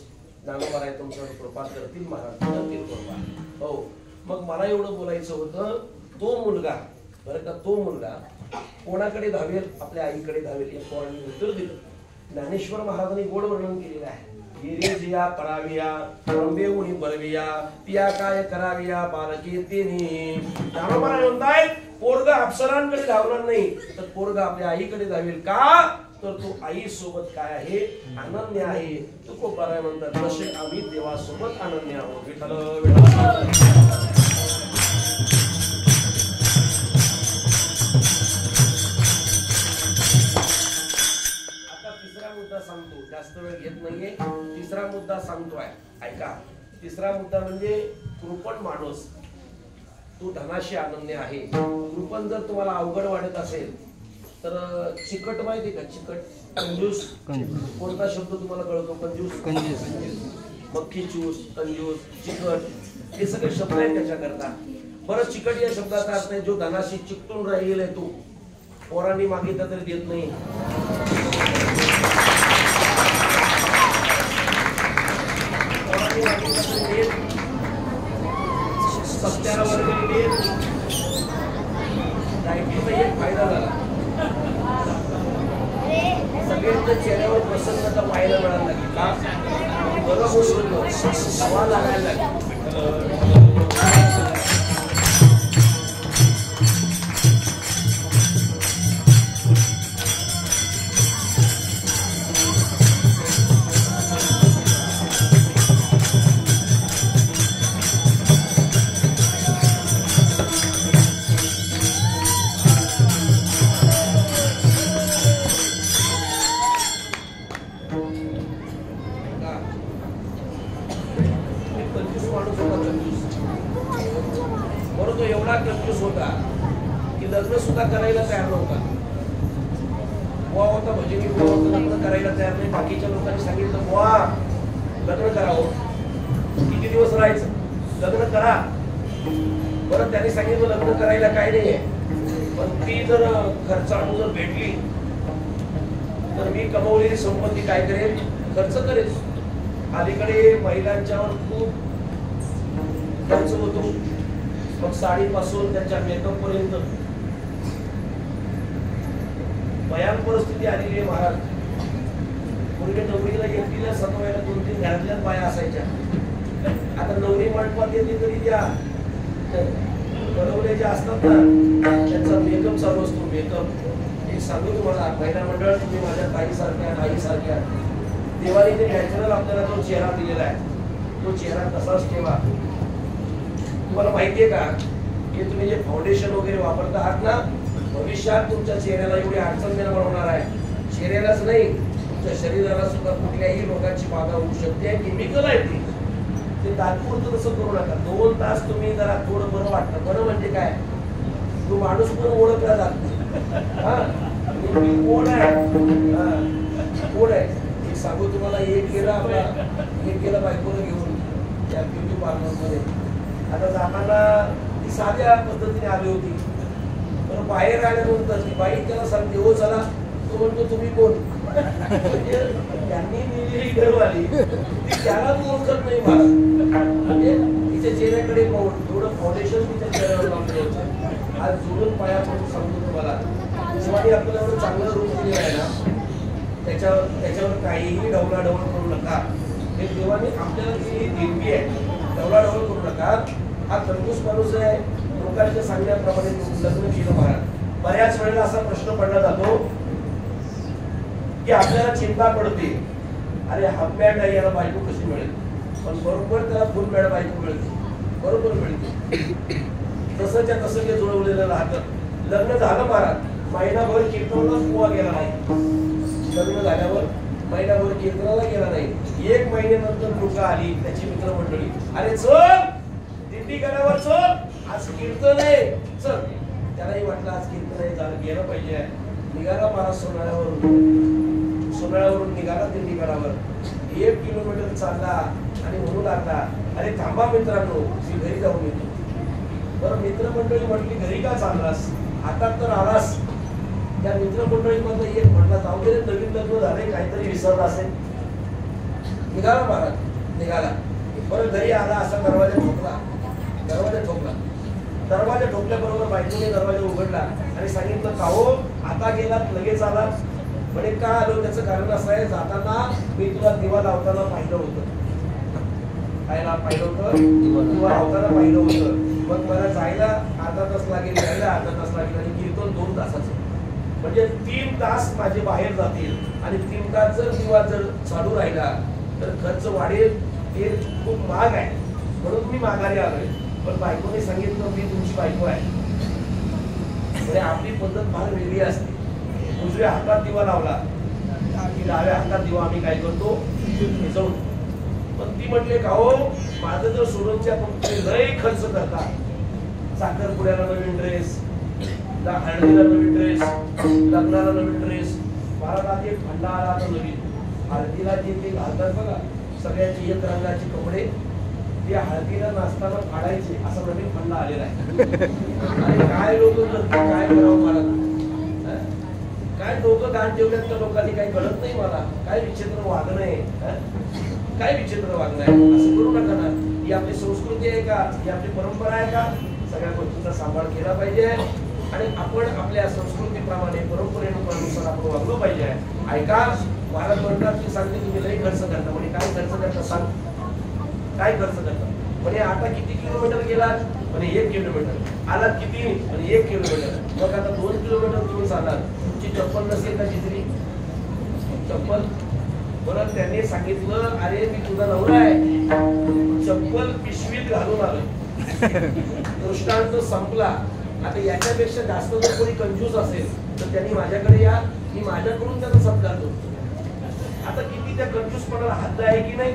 ज्ञानोबाराय तुमच्यावर कृपा करतील, महाराज करतील कृपा. हो, मग मला एवढं बोलायचं होतं, तो मुलगा बरं का, तो मुलगा कोणाकडे धावेल? आपल्या आईकडे धावेल. एक पोरांनी उत्तर दिलं. ज्ञानेश्वर महाराजांनी गोड वर्णन केलेलं आहे. जिया कराविया रंबे उणी बरविया पिया काय कराविया बालकी तिनी. ज्ञानोबा म्हणताय पोरगा अप्सरांकडे धावणार नाही, तर पोरगा आपल्या आईकडे धावेल. का? तर तो आई सोबत काय आहे, अनन्य आहे. तुकोबाराय म्हणतात तसे आम्ही देवासोबत अनन्य आहोत. विठ्ठल सांगतो, जास्त वेळ घेत नाहीये. तिसरा मुद्दा सांगतोय, ऐका. तिसरा मुद्दा म्हणजे कृपण माणूस, तो धनाशी अनन्य आहे. कृपण जर तुम्हाला अवघड वाटत असेल तर चिकट माहिती का? चिकट, कंजूस. कोणता शब्द तुम्हाला कळतो? कंजूस, मक्खी चूस, कंजूस, चिकट, हे सगळे शब्द आहेत त्याच्याकरता. बरं, चिकट या शब्दाचा अर्थ आहे जो धनाशी चिकटून राहिलेला आहे, तो पोरांनी मागितलं तरी देत नाही. सत्याला वर्गणी एक फायदा झाला, सगळ्यांच्या चेहऱ्यावर प्रसन्नता पाहायला मिळायला लागली. का? बरं बोललो, हवा लागायला लागली. होता की लग्न सुद्धा करायला तयार नव्हता. बुवा होता भजनी बुवा होता, लग्न करायला तयार नाही. बाकीच्या लोकांनी सांगितलं बुवा लग्न करावं, किती दिवस राहायचं, लग्न करा. बरं, त्यांनी सांगितलं लग्न करायला काय नाहीये, पण ती जर खर्चाळू जर भेटली तर मी कमवलेली संपत्ती काय करेल, खर्च करेल. अलीकडे महिलांच्यावर खूप खर्च होतो. मग साडीपासून त्यांच्या मेकअप पर्यंत भयान परिस्थिती आलेली आहे महाराज. पूर्वी नवरीला एकटीला सजवायला 2-3 घरातल्याच बाया असायच्या. आता नवरी मंडपात येते तरी त्या बनवले जे असतात ना त्यांचा मेकअप चालू असतो. मेकअप एक सांगू तुम्हाला, महिला मंडळ तुम्ही माझ्या ताईसारख्या आईसारख्या देवाने नॅचरल आपल्याला जो चेहरा दिलेला आहे तो चेहरा तसाच ठेवा. तुम्हाला माहितीये का की तुम्ही जे फाउंडेशन वगैरे वापरत आहात ना, भविष्यात तुमच्या चेहऱ्याला एवढी अडचण निर्माण होणार आहे. चेहऱ्यालाच नाही, तुमच्या शरीराला सुद्धा कुठल्याही रोगाची बाधा होऊ शकते. केमिकल आहे ते तात्पुरतं तसं करू नका. 2 तास तुम्ही जरा थोडं बरं वाटतं. बरं म्हणजे काय, तो माणूस पण ओळखला जात नाही. कोण आहे, कोण आहे हे सांगू तुम्हाला. एक गेला बायकोला घेऊन त्या ब्युटी पार्लर मध्ये. आता जाताना ती साध्या पद्धतीने आली होती, पण बाहेर आल्यानंतर ती बाई त्याला सांगते हो चला. तो म्हणतो तुम्ही कोण? म्हणजे त्यांनी नेलेली घरवाली ती त्याला ओळखत नाही मला. म्हणजे तिच्या चेहऱ्याकडे पाहून एवढं फाउंडेशन तिच्या चेहऱ्यावर लावलं होतं. आज जोडून पाया पडून सांगतो तुम्हाला, शिवानी आपल्याला एवढं चांगलं रूप दिलेलं आहे ना, त्याच्यावर काहीही ढवळाढवळ करू नका. हे देवाने आपल्याला जी देणगी आहे, ढवळाढवळ करू नका. हा कंजूस माणूस आहे, लोकांच्या सांगण्याप्रमाणे लग्न केलं महाराज. बऱ्याच वेळेला असा प्रश्न पडला जातो की आपल्याला चिंता पडते, अरे हाफ पॅन्ट आहे याला बायको कशी मिळेल, पण बरोबर त्याला फुल पॅन्ट बायको मिळते, बरोबर मिळते. तसंच्या तसं ते जुळवलेलं राहतं. लग्न झालं महाराज, महिनाभर कीर्तनाला पोहा गेला नाही. लग्न झाल्यावर महिनाभर कीर्तनाला गेला नाही. 1 महिन्यानंतर मुलगा आली, त्याची मित्रमंडळी, अरे चल दिंडी गडावर चल, आज कीर्तन आहे चल. त्यालाही वाटलं आज कीर्तन आहे, झालं गेलं पाहिजे. निघाला महाराज सोनाळ्यावरून निघाला दिंडी गडावर. 1 किलोमीटर चालला आणि म्हणू लागला, अरे थांबा मित्रांनो, मी घरी जाऊन येतो. बरं मित्रमंडळी म्हटली, घरी का चाललास, आता तर आलास. त्या मित्रमंडळीमधला एक म्हटला, जाऊ दे, नवीन लग्न झाले, काहीतरी विसरला असेल. निघाला महाराज, निघाला. बरं घरी आला, असा दरवाजा ठोकला. दरवाजा ठोकल्याबरोबर बायकोने दरवाजा उघडला आणि सांगितलं, का हो आता गेलात लगेच आलात. म्हणे का आलो, त्याचं कारण असं आहे, जाताना मी तुला दिवा लावताना पाहिलं होतं. खायला पाहिलं होतं, दिवा लावताना पाहिलं होतं. मग मला जायला अर्धा तास लागेल, यायला अर्धा तास लागेल आणि कीर्तन 2 तासाचं. म्हणजे 3 तास माझे बाहेर जातील आणि 3 तास जर दिवा जर चालू राहिला तर खर्च वाढेल, ते खूप महाग आहे, म्हणून मी माघारी आलोय. पण बायकोने सांगितलं, मी तुमची बायको आहे. म्हणजे आपली पद्धत फार वेगळी असते. उजव्या हातात दिवा लावला की डाव्या हातात दिवा आम्ही काय करतो, जाऊन. पण ती म्हटले, का हो माझं जर सोडूनच्या लय खर्च करता, साखरपुड्याला नवीन ड्रेस, हळदीला नवीन ड्रेस, लग्नाला नवीन ड्रेस. मला आधी एक फंडा आला आता नवीन. हळदीला जे ते घालतात बघा सगळ्याची एक रंगाचे कपडे, ते हळदीला नाचताना फाडायचे, असा नवीन फंडा आलेला आहे. आणि काय लोक काय करावं मला, काय लोक दान ठेवल्यात त्या लोकांनी काही कळत नाही मला. काय विचित्र वागणं आहे, काय विचित्र वागणं आहे. असं करू नका ना. ही आपली संस्कृती आहे का, ही आपली परंपरा आहे का? सगळ्या गोष्टींचा सांभाळ केला पाहिजे आणि आपण आपल्या संस्कृतीप्रमाणे परंपरेनुसार आपण वागलो पाहिजे. ऐका, महाराज म्हणतात की सांगते तुम्ही लई खर्च करता. म्हणजे काय खर्च करता सांग, काय खर्च करता. म्हणजे आता किती किलोमीटर गेलात, म्हणजे 1 किलोमीटर. आलात किती, म्हणजे 1 किलोमीटर. मग आता 2 किलोमीटर तुम्ही चालाल, तुमची चप्पल नसेल का जिथली चप्पल. बरं त्यांनी सांगितलं, अरे मी तुझा नवरा आहे, चप्पल पिशवीत घालून आलोय. दृष्टांत संपला. आता याच्यापेक्षा जास्त जर कोणी कंजूस असेल तर त्यांनी माझ्याकडे या, मी माझ्याकडून त्याचा सत्कार करतो. आता किती त्या कंजूसपणाला हद्द आहे की नाही,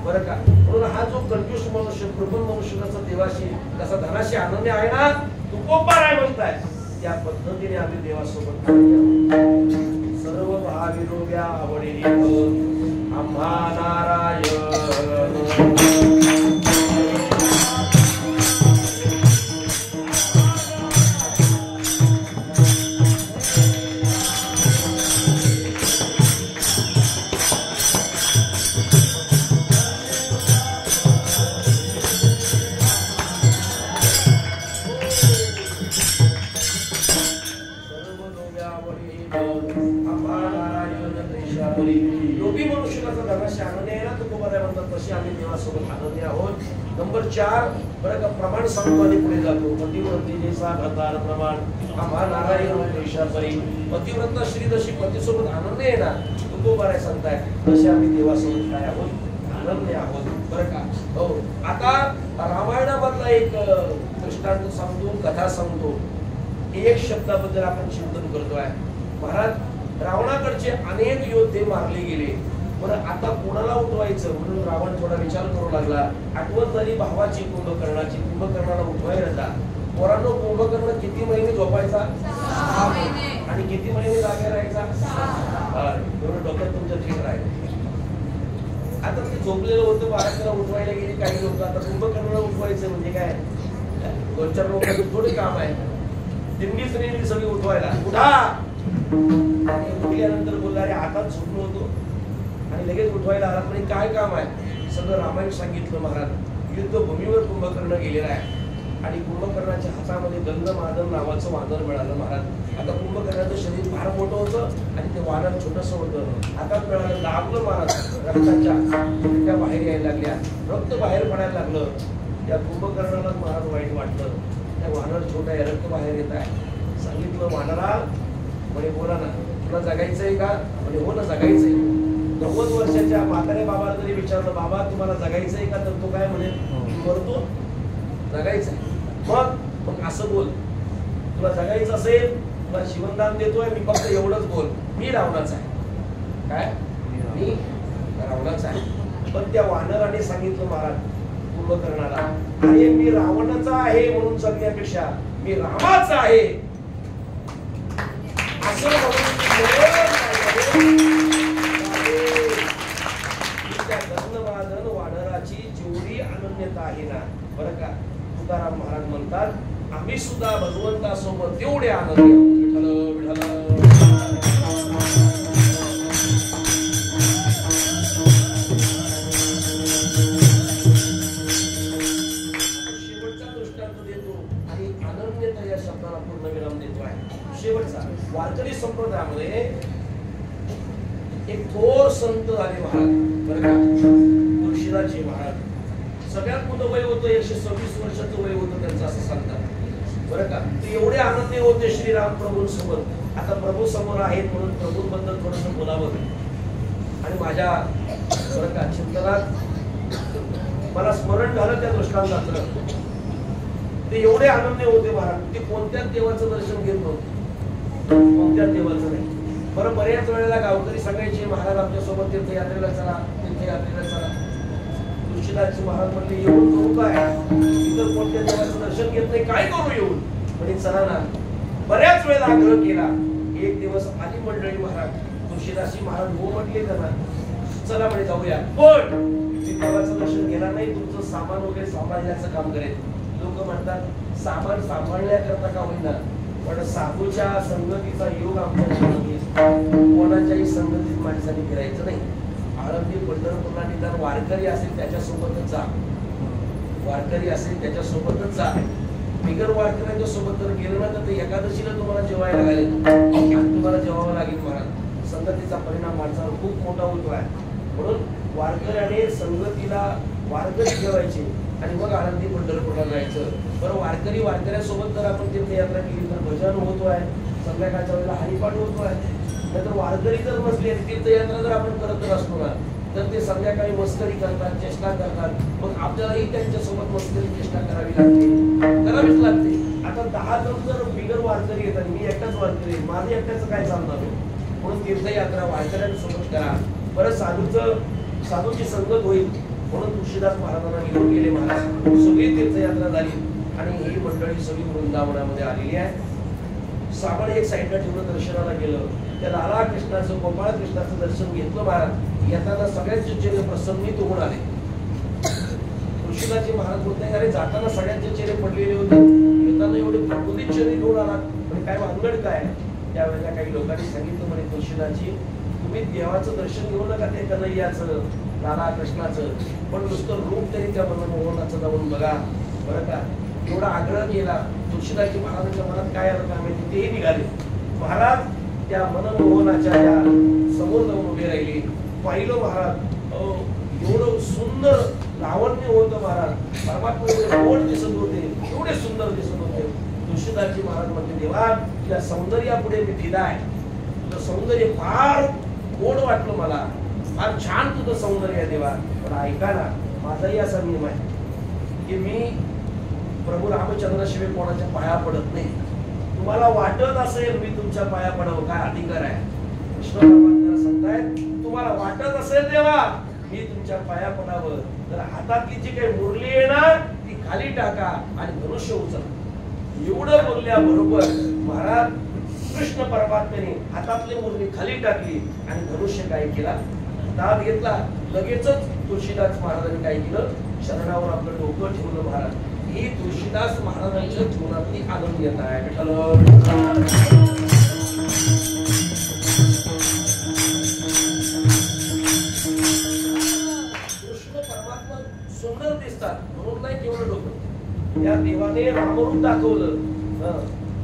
बरं का. म्हणून हा जो कंजूस मनुष्य, प्रबल मनुष्याचा देवाशी कसा धनाशी आनंद आहे ना, तू कोपार आहे म्हणताय, त्या पद्धतीने आम्ही देवासोबत सर्व भाविरोग्या आवडीने आम्हा नारायण. योगी मनुष्याचा धनाशी आनंद आहे ना, तो तुम्हाला म्हणतात तशी आम्ही देवासोबत आनंदी आहोत. नंबर 4 बरं का, प्रमाण सांगतो आणि पुढे जातो. पतिव्रतेचा भरतार प्रमाण आम्हा नारायण देशापरी. पतिव्रता श्री जशी पतीसोबत आनंद आहे ना, तो बरं सांगताय तसे आम्ही देवासोबत काय आहोत, आनंदी आहोत. बरं का. हो, आता रामायणामधला एक दृष्टांत सांगतो, कथा सांगतो. एक शब्दाबद्दल आपण चिंतन करतोय. महाराज, रावणाकडचे अनेक योद्धे मारले गेले. बरं आता कोणाला उठवायचं म्हणून रावण थोडा विचार करू लागला. आठवण झाली भावाची कुंभकर्णाची. कुंभकर्णाला उठवायला जा. पोरांनो, कुंभकर्ण किती महिने झोपायचा, 6 महिने. आणि किती महिने जागे राहायचा, 6. एवढं डोक्यात तुमच्या ठीक राहील. आता ते झोपलेलं होतं, बाळाला उठवायला गेली काही लोक. आता कुंभकर्णाला उठवायचं म्हणजे काय, 2-4 लोकांचं थोडे काम आहे. दिंडीच नाही सगळी उठवायला, उठा. उठल्यानंतर बोलला, अरे हातात झोपलो होतो आणि लगेच उठवायला आला. म्हणजे काय काम आहे, सगळं रामायण सांगितलं. महाराज, युद्धभूमीवर कुंभकर्ण गेलेला आहे आणि कुंभकर्णाच्या हातामध्ये गंधमादन नावाचं वानर मिळालं. महाराज, आता कुंभकर्णाचं शरीर फार मोठं होतं आणि ते वानर छोटंसं होतं. हातात मिळालं, दाबलं महाराज, रक्ताच्या बाहेर यायला लागल्या, रक्त बाहेर पडायला लागलं. त्या कुंभकर्णाला महाराज वाईट वाटलं. त्या वानर छोटा आहे, रक्त बाहेर येत आहे. सांगितलं वानरा म्हणे बोला ना, तुला जगायचंय का? म्हणे हो ना जगायचंय. 90 वर्षाच्या म्हाताऱ्या बाबाला जरी विचारलं बाबा तुम्हाला जगायचंय का, तर तो काय म्हणे करतो जगायचंय. मग असं बोल, तुला जगायचं असेल तुला जीवनदान देतोय मी, फक्त एवढंच बोल मी रावणाचा आहे. काय? मी रावणाचा आहे. पण त्या वानराने सांगितलं महाराज कुंभकर्णाला, अरे मी रावणाचा आहे म्हणून जगण्यापेक्षा मी रामाचा आहे असं म्हणून त्या धनवादन वानराची जेवढी अनन्यता आहे ना, बरं का, तुकाराम महाराज म्हणतात आम्ही सुद्धा भगवंतासोबत तेवढे आनंदी आहोत. विठ्ठल विठ्ठल. शेवटचा वारकरी संप्रदायामध्ये एक थोर संत आले महाराज, बरं का, तुळशीदासजी महाराज. सगळ्यात मोठं वय होतं 126 वर्षाचं वय होतं त्यांचं असं सांगतात, बरं का. ते एवढे आनंदी होते श्रीराम प्रभूंसोबत. आता प्रभू समोर आहेत म्हणून प्रभूंबद्दल थोडस बोलावं आणि माझ्या, बरं का, चिंतनात मला स्मरण झालं त्या दृष्टांताचं. ते एवढे आनंदी होते महाराज, ते कोणत्याच देवाचं दर्शन घेत नव्हते, कोणत्याच देवाचं नाही. बरं, बऱ्याच वेळेला गावकरी सांगायचे महाराज आमच्यासोबत तीर्थयात्रेला चला, तीर्थयात्रेला चला. तुळशीदासजी महाराज म्हणले येऊन करू काय, इतर कोणत्या देवाचं दर्शन घेत नाही, काय करू येऊन? म्हणजे चला ना. बऱ्याच वेळेला आग्रह केला. एक दिवस आली मंडळी महाराज, तुळशीदासजी महाराज हो म्हटले त्यांना, चला म्हणे जाऊया, पण देवाचं दर्शन घेणार नाही, तुमचं सामान वगैरे सांभाळण्याचं काम करेल. लोक म्हणतात सामान सांभाळण्याकरता का होईना, पण साधूच्या संगतीचा योग आमच्या कोणाच्याही संगतीत माणसाने फिरायचं नाही. आळंदी पंढरपूरला निदान वारकरी असेल त्याच्यासोबतच जा, वारकरी असेल त्याच्यासोबतच जा. बिगर वारकऱ्यांच्या सोबत जर गेलं ना तर एकादशीला तुम्हाला जेवायला लागेल, तुम्हाला जेवावं लागेल महाराज. संगतीचा परिणाम माणसावर खूप मोठा होतो आहे. म्हणून वारकऱ्याने संगतीला वारकरी ठेवायचे आणि मग आळंदी पंढरपूरला जायचं. बरं, वारकऱ्यासोबत जर आपण तीर्थयात्रा केली तर भजन होतो आहे, संध्याकाळच्या वेळेला हरिपाठ होतो आहे. नाहीतर वारकरी जर नसले, तीर्थयात्रा जर आपण करत असतो ना, तर ते संध्याकाळी मस्करी करतात, चेष्टा करतात. मग आपल्यालाही त्यांच्यासोबत मस्करी चेष्टा करावी करावीच लागते. आता 10 जण जर बिगर वारकरी येतात, मी एकटाच वारकरी, माझं एकट्याचं काय चालणार? म्हणून तीर्थयात्रा वारकऱ्यांसोबत करा. बरं, साधूची संगत होईल म्हणून तुळशीदास महाराजांना घेऊन गेले महाराज. सगळी तीर्थयात्रा झाली आणि ही मंडळी सगळी वृंदावनामध्ये आलेली आहे. साबण एक साईडला ठेवून दर्शनाला गेलं. त्या लाला कृष्णाचं, गोपाळ कृष्णाचं दर्शन घेतलं महाराज. येताना सगळ्यांचे चेहरे प्रसन्नित होऊन आले. तुळशीदासजी महाराज बोलते, अरे जाताना सगळ्यांचे चेहरे पडलेले होते, येताना एवढे प्रफुल्लित चेहरे घेऊन आला, म्हणजे काय भानगड काय? त्यावेळेला काही लोकांनी सांगितलं म्हणे तुळशीदासजी तुम्ही देवाचं दर्शन घेऊ नका, ते कन्हैयाचं, राधा कृष्णाचं, पण नुसतं रूप तरी त्या मनमोहनाचं जाऊन बघा, बरं का. एवढा आग्रह केला. तुळशीदासजी महाराजांच्या मनात काय आलं काय माहिती, तेही निघाले. महाराज त्या मनमोहनाच्या त्या समोर जाऊन उभे राहिले. पाहिलं महाराज, एवढं सुंदर लावण्य होतं महाराज, परमात्मा गोड दिसत होते, एवढे सुंदर दिसत होते. तुळशीदासजी महाराज म्हणते, देवा तुझ्या सौंदर्यापुढे मी फिदा आहे, तुझं सौंदर्य फार गोड वाटलं मला, फार छान तुझं सौंदर्य आहे देवा. पण ऐका ना, माझाही असा नियम आहे की मी प्रभू रामचंद्राशिवाय कोणाच्या पाया पडत नाही. तुम्हाला वाटत असेल मी तुमच्या पाया पडावं, काय अधिकार आहे? कृष्ण परमात्मा सांगतायत, तुम्हाला वाटत असेल देवा मी तुमच्या पाया पडावं, तर हातातली जी काही मुरली आहे ना ती खाली टाका आणि धनुष्य उचला. एवढं बोलल्याबरोबर महाराज कृष्ण परमात्म्याने हातातली मुरली खाली टाकली आणि धनुष्य काय केला, दाब घेतला. लगेचच तुळशीदास महाराजांनी काय केलं, शरणावर आपलं डोकं ठेवलं महाराज. ही तुळशीदास महाराजांच्या जीवनातली आनंदीयता आहे. कृष्ण परमात्मा सुंदर दिसतात म्हणून नाही केवढं डोकं, या देवाने रामरूप दाखवलं,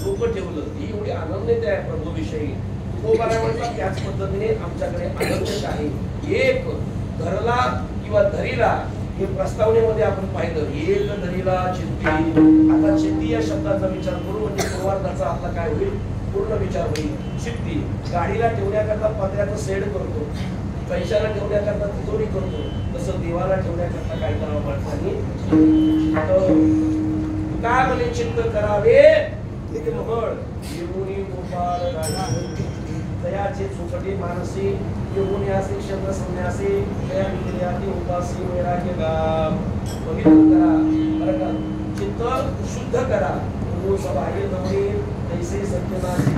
डोकं ठेवलं. ही एवढी आनंदित आहे प्रभू विषयी. तुकोबाराय त्याच पद्धतीने आमच्याकडे आनंद आहे. एक घरला किंवा धरीला हे प्रस्तावनेमध्ये आपण पाहिलं एक धरीला चित्ती. आता चित्ती या शब्दाचा विचार करू म्हणजे पूर्वार्धाचा आपला काय होईल पूर्ण विचार होईल. चित्ती गाडीला ठेवण्याकरता पत्र्याचं सेड करतो, पैशाला ठेवण्याकरता तिजोरी करतो, तसं देवाला ठेवण्याकरता काय करावं माणसांनी काय म्हणे चित्त करावे येऊनी गोपाळ दयाचे चुकटी मानसी येऊन यासी क्षत्र संन्यासी दया विक्रियाती उपासी वैराग्य गाव पवित्र करा बरं का. चित्त शुद्ध करा तो सबाह्य दौडी तैसे सत्यनाशी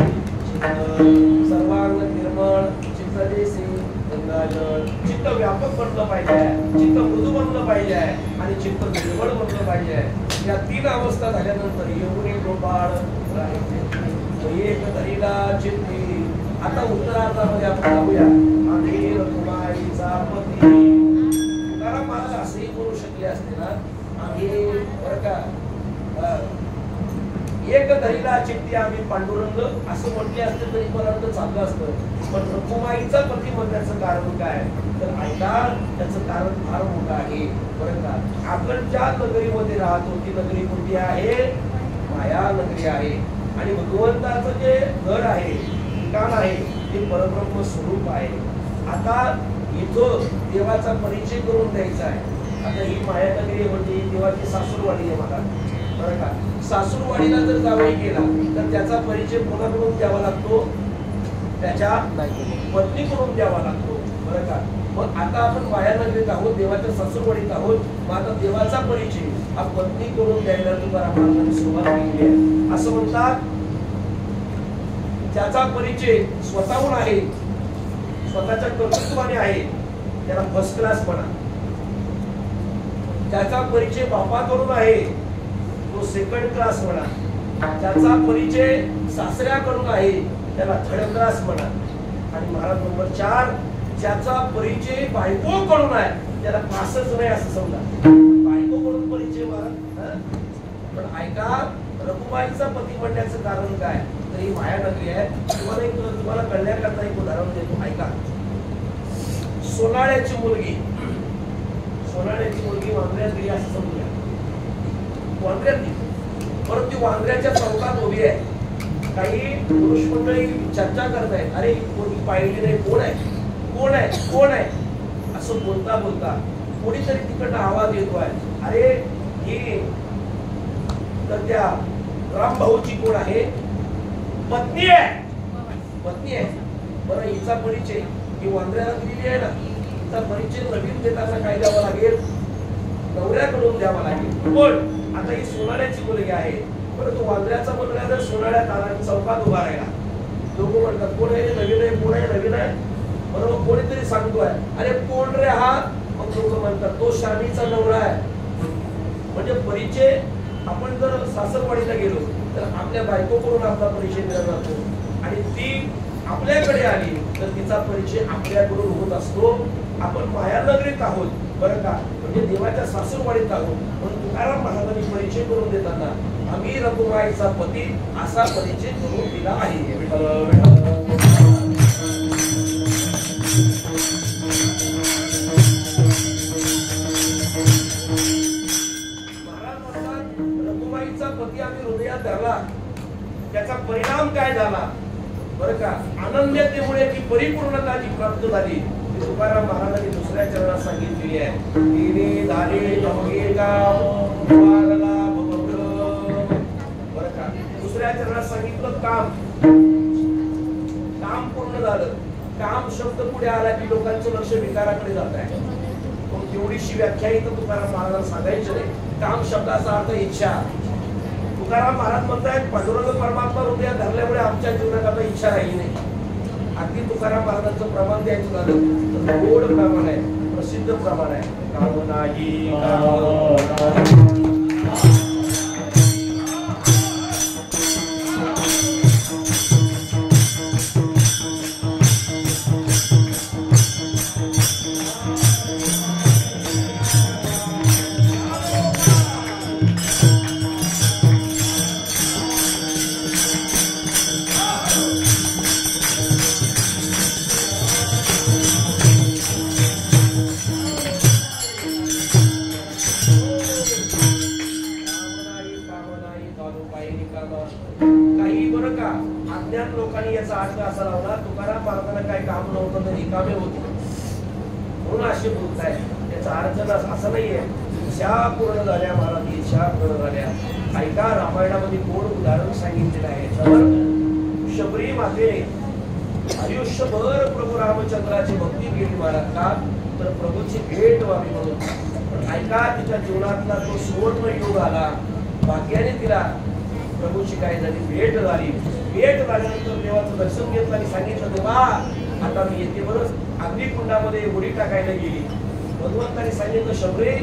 सर्वांग निर्मळ चित्त देसी गंगाजळ. चित्त व्यापक बनलं पाहिजे, चित्त मृदू बनलं पाहिजे आणि चित्त निर्मळ बनलं पाहिजे. या तीन अवस्था झाल्यानंतर येऊन गोपाळ एक धरीला चित्ती. आता उत्तरार्धामध्ये आपण जाऊया. आम्ही रखुमाईचा पती. तुकाराम महाराज असेही बोलू शकले असते ना, आम्ही बरं का एक धरीला चित्ती आम्ही पांडुरंग असं म्हटले असते तरी पर्यंत चाललं असतं. पण रखुमाईचा पती म्हणण्याचं कारण काय तर ऐका त्याचं कारण फार मोठं आहे बरं का. आपण ज्या नगरीमध्ये राहतो ती नगरी कोणती आहे माया नगरी आहे आणि भगवंताचं जे घर आहे ठिकाण आहे ते परब्रह्म स्वरूप आहे. आता इथं देवाचा परिचय करून द्यायचा आहे. आता ही मायानगरी म्हणजे देवाची सासूरवाडी आहे मला बरं का. सासूरवाडीला जर जावई गेला तर त्याचा परिचय कोणाकडून द्यावा लागतो त्याच्या पत्नीकडून द्यावा लागतो बरं का. मग आता आपण मायानगरीत आहोत, देवाच्या सासूरवाडीत आहोत. मग आता देवाचा परिचय हा पत्नीकडून द्यायला तुकाराम महाराजांनी सुरुवात केली आहे. असं म्हणतात ज्याचा परिचय स्वतःहून आहे, स्वतःच्या कर्तृत्वाने आहे त्याला फर्स्ट क्लास म्हणा. ज्याचा परिचय बापाकडून आहे तो सेकंड क्लास म्हणा. ज्याचा परिचय सासऱ्याकडून आहे त्याला थर्ड क्लास म्हणा. आणि महाराज नंबर 4 ज्याचा परिचय बायकोकडून आहे त्याला पासच नाही असं समजा. बायकोकडून परिचय महाराज. पण ऐका रखुमाईचा पती म्हणण्याचं कारण काय तर ही मायानगरी आहे. तुम्हाला कळण्याकरता एक उदाहरण देतो ऐका. सोनाळ्याची मुलगी वांद्र्यात गेली असं समजूया. वांद्र्यात गेली परंतु ती वांद्र्याच्या चौकात उभी आहे. काही पुरुष मंडळी चर्चा करत आहेत अरे कोणी पाहिली नाही कोण आहे कोण आहे कोण आहे असं बोलता बोलता कोणीतरी तिकडनं आवाज येतोय अरे ही तर त्या राम भाऊची कोण आहे पत्नी आहे. बरं हिचा परिचय ही वांद्र्याला दिलेली आहे ना, हिचा परिचय नवीन देताना काय द्यावा लागेल नवऱ्याकडून द्यावा लागेल. पण आता ही सोनाळ्याची मुलगी आहे परंतु वांद्र्याचा मुलगा जर सोनाळ्यात आला चौकात उभा राहिला लोक म्हणतात कोण आहे नवीन आहे कोण आहे नवीन आहे बरोबर. कोणीतरी सांगतोय अरे कोण रे हा मग लोक म्हणतात तो शामीचा नवरा आहे. म्हणजे परिचय आपण जर सासरवाडीला गेलो तर आपल्या बायकोकडून आपला परिचय दिला जातो आणि ती आपल्याकडे आली तर तिचा परिचय आपल्याकडून होत असतो. आपण मायानगरीत आहोत बरं का म्हणजे देवाच्या सासरवाडीत आहोत. म्हणून तुकाराम महाराजांनी परिचय करून देताना आम्ही रखुमाईचा पती असा परिचय करून दिला आहे. रखुमाईचा पती आम्ही हृदयात धरला त्याचा परिणाम काय झाला बरं का. अनन्यतेमुळे ती परिपूर्णता जी प्राप्त झाली ती तुकाराम महाराजांनी दुसऱ्या चरणात सांगितलेली आहे. तिने झाले बरं का. दुसऱ्या चरणात सांगितलं काम पूर्ण झालं. काम शब्द पुढे आला की लोकांचं लक्ष विकाराकडे जात आहे. तेवढीशी व्याख्या इथं तुकाराम महाराजांना सांगायची नाही. काम शब्दाचा अर्थ इच्छा. तुकाराम महाराज म्हणतायत पांडुरंग परमात्मा हृदयात धरल्यामुळे आमच्या जीवनात आता इच्छा राहिली नाही. अगदी तुकाराम महाराजांचं प्रमाण द्यायचं झालं तर गोड प्रमाण आहे, प्रसिद्ध प्रमाण आहे. काम नाही साधारण लोकांनी याचा अर्थ असा लावला, तुकाराम महाराजांना काही काम नव्हतं तर रिकामे होते म्हणून असे बोलताय. त्याचा अर्थ असा नाहीये. इच्छा पूर्ण झाल्या महाराज, इच्छा पूर्ण झाल्या. ऐका, रामायणामध्ये कोण उदाहरण सांगितलेलं आहे. शबरी मातेने आयुष्यभर प्रभू रामचंद्राची भक्ती केली महाराज. का तर प्रभूची भेट व्हावी म्हणून. पण ऐका, तिच्या जीवनातला तो सुवर्ण युग आला. भाग्याने तिला प्रभूची काय झाली, भेट झाली. भेट झाल्यानंतर देवाचं दर्शन घेतलं आणि सांगितलं, देवा आता मी येते बरं. अग्निकुंडामध्ये उडी टाकायला गेली. भगवंताने सांगितलं, शबरी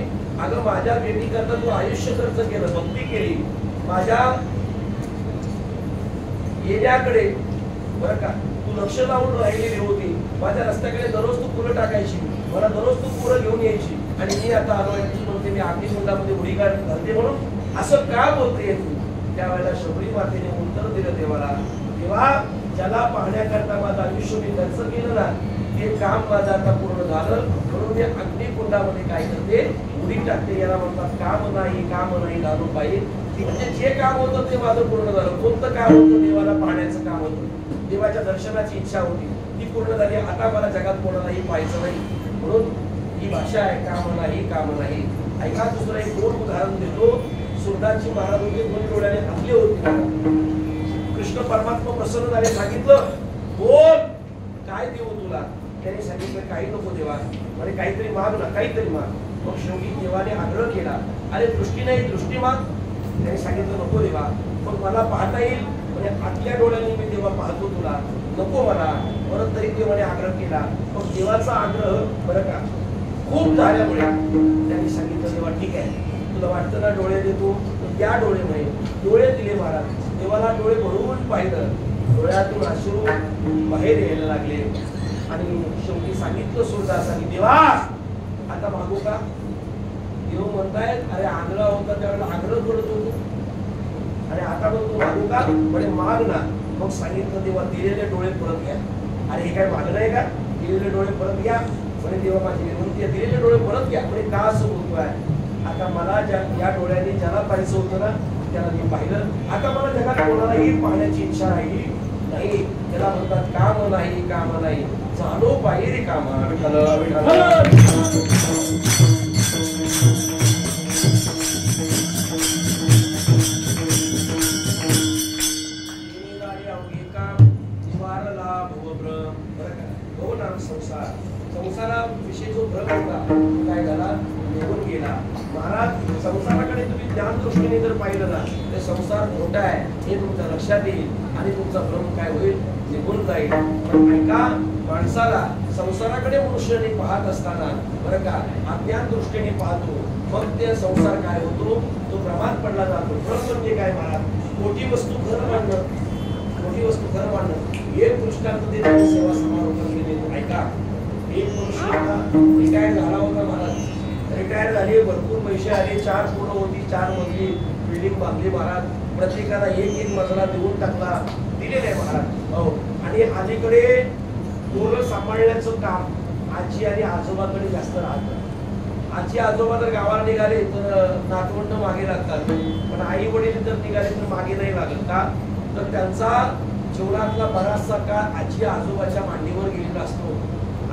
अगं माझ्या भेटीकरता तू आयुष्य खर्च केलं, भक्ती केली. माझ्या येण्याकडे बरं का तू लक्ष लावून राहिलेली होती. माझ्या रस्त्याकडे दररोज तू फुलं टाकायची, मला दररोज तू फुलं घेऊन यायची. आणि मी आता आलोय म्हणते मी अग्निकुंडामध्ये उडी घालते म्हणून असं का बोलते तू. त्यावेळेला शबरी मातेने उत्तर दिलं देवाला, देवा ज्याला पाहण्याकरता माझं आयुष्य मी खर्च केलं ना, ते काम माझं आता पूर्ण झालं म्हणून मी अग्निकुंडामध्ये काय करते, उडी टाकते. याला म्हणतात काम नाही दारू पाहिजे. म्हणजे जे काम होतं ते माझं पूर्ण झालं. कोणतं काम होतं, देवाला पाहण्याचं काम होतं, देवाच्या दर्शनाची इच्छा होती, ती पूर्ण झाली. आता मला जगात कोणालाही पाहायचं नाही. म्हणून ही भाषा आहे, काम नाही. ऐका, दुसरं एक दोन उदाहरण देतो. सुरदासजी महाराज होते, दोन डोळ्याने घातले होते. कृष्ण परमात्मा प्रसन्न झाले, सांगितलं बोल काय देऊ तुला. त्याने सांगितलं काही नको देवा, म्हणजे काहीतरी माग ना, काहीतरी माग. मग शेवटी देवाने आग्रह केला, अरे दृष्टी नाही, दृष्टी माग. त्याने सांगितलं नको देवा, मग मला पाहता येईल म्हणजे आतल्या डोळ्याने मी देवा पाहतो तुला, नको मला. परत तरी देवाने आग्रह केला. मग देवाचा आग्रह बरं का खूप झाल्यामुळे त्यांनी सांगितलं, देवा ठीक आहे, तुला वाटतं ना डोळे देतो, त्या डोळे म्हणे. डोळे दिले महाराज. देवाला डोळे भरून पाहिलं, डोळ्यातून अश्रू बाहेर यायला लागले. आणि शेवटी सांगितलं सुरदासांनी, देवा आता मागू का. देव म्हणतायत, अरे आग्रह होता त्यावेळेला आग्रह करत होतो आणि आता मग तू मागू का, म्हणजे माग ना. मग सांगितलं, देवा दिलेले डोळे परत घ्या. अरे हे काय मागणं आहे का, दिलेले डोळे परत घ्या. म्हणजे देवा माझी विनंती आहे, दिलेले डोळे परत घ्या. म्हणजे का असं बोलतोय, आता मला या डोळ्याने ज्याला पाहायचं होतं ना त्याला मी पाहिलं. आता मला जगात कोणालाही पाहण्याची इच्छा राहिली नाही. त्याला म्हणतात काम नाही झालो बाहेर कामा. संसाराविषयी जो भ्रम होता काय झाला, निघून गेला. महाराज संसाराकडे तुम्ही ज्ञान दृष्टीने जर पाहिलं ना, तर संसार मोठा आहे हे तुमच्या लक्षात येईल आणि तुमचा भ्रम काय होईल, निघून जाईल. पण ऐका, माणसाला संसाराकडे मनुष्याने पाहत असताना बरं का अज्ञान दृष्टीने पाहतो, मग ते संसार काय होतो, तो भ्रमात पडला जातो. भ्रम म्हणजे काय महाराज, मोठी वस्तू घर मांडणं, मोठी वस्तू घर मांडणं. एक दृष्टांत ते सेवा समारोह केले. ऐका, एक मनुष्य रिटायर झाला होता महाराज. रिटायर झाले, भरपूर पैसे आले, 4 पोरं होती, 4 मजली बिल्डिंग बांधली महाराज. प्रत्येकाला एक मजला देऊन टाकला, दिलेला आहे महाराज. हो, आणि अलीकडे पोरं सांभाळण्याचं काम आजी आणि आजोबाकडे जास्त राहतं. आजी आजोबा जर गावाला निघाले तर नातवंड मागे लागतात, पण आई वडील जर निघाले तर मागे नाही लागत. का तर त्यांचा जीवनातला बराचसा काळ आजी आजोबाच्या मांडीवर गेलेला असतो.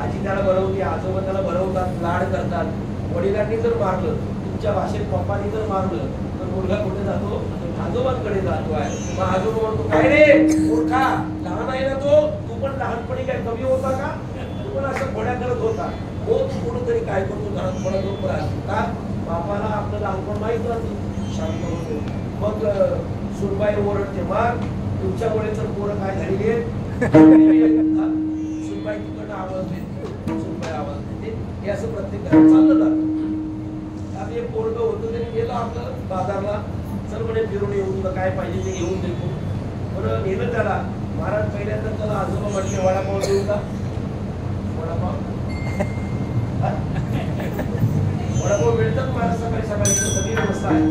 आजी त्याला बरवते, आजोबा त्याला बरवतात, लाड करतात. वडिलांनी जर मारलं, तुमच्या भाषेत पप्पांनी जर मारलं, तर मुलगा कुठे जातो, आजोबांकडे जातो आहे. मग आजोबा म्हणतो, काय रे मूर्खा, लहान आहे ना तो, तू पण लहानपणी काय कमी होता का, तू पण असं घोड्या करत होता. हो, तू कुठंतरी काय करतो घरात पडत होतो का. बापाला आपलं लहानपण माहीत राहतं, शांत होतो. मग सुनबाई ओरडते, मग तुमच्यामुळे जर पोरं काय झालेली आहेत, सुनबाई तिकडनं आवाज देते, सुनबाई आवाज देते. हे असं प्रत्येक घरात चाललं जातं. आता एक पोरगं होतं, त्यांनी गेलं आपलं बाजारला, चल म्हणे फिरून येऊ, तुला काय पाहिजे ते घेऊन देतो. बरं नेलं त्याला. महाराज पहिल्यांदा त्याला आजोबा म्हटले, वडापाव देऊ का. वडापाव वडापाव मिळतात महाराज, सकाळी सकाळी सगळी व्यवस्था आहे.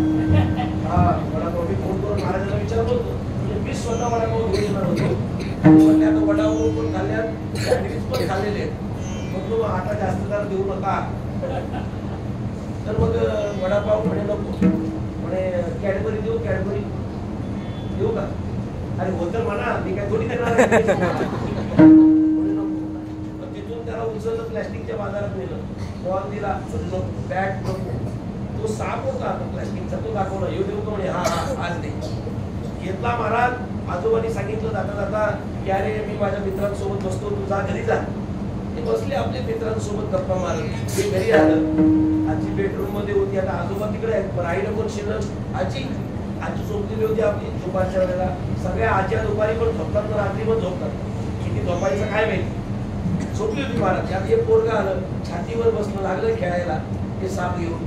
हा वडापाव मी फोन करून महाराजांना विचारत होतो, म्हणजे मी स्वतः वडापाव घेऊन येणार होतो. म्हणजे आता वडापाव पण खाल्ल्यात, सँडविच पण खाल्लेले आहेत. मग तो आता जास्त जरा देऊ नका. तर मग वडापाव म्हणे नको, म्हणे कॅडबरी देऊ, कॅडबरी देऊ का. अरे होतं म्हणा, मी काय थोडी करणार आहे. म्हणे नको. पण तिथून त्याला उचललं, प्लॅस्टिकच्या बाजारात नेलं, बॉल दिला, बॅट नको. तो साप होता प्लॅस्टिकचा, तो दाखवला, येऊ देऊ म्हणे, हा हा आज नाही. घेतला महाराज. आजोबांनी सांगितलं जाता जाता की अरे मी माझ्या मित्रांसोबत बसतो, तू जा घरी जा. ते बसले आपल्या मित्रांसोबत गप्पा मारत. मी घरी आलं, आजी बेडरूम मध्ये होती. आता आजोबा तिकडे आहेत, पण आईला कोण शिल्लक? आजी झोपलेली होती आपली दुपारच्या वेळेला. सगळ्या आज्या दुपारी पण झोपतात, तर रात्री पण झोपतात. किती झोपायचं काय माहिती. झोपली होती महाराज. त्यात एक पोरगा आलं, छातीवर बसलं, लागलं खेळायला. ते साप घेऊन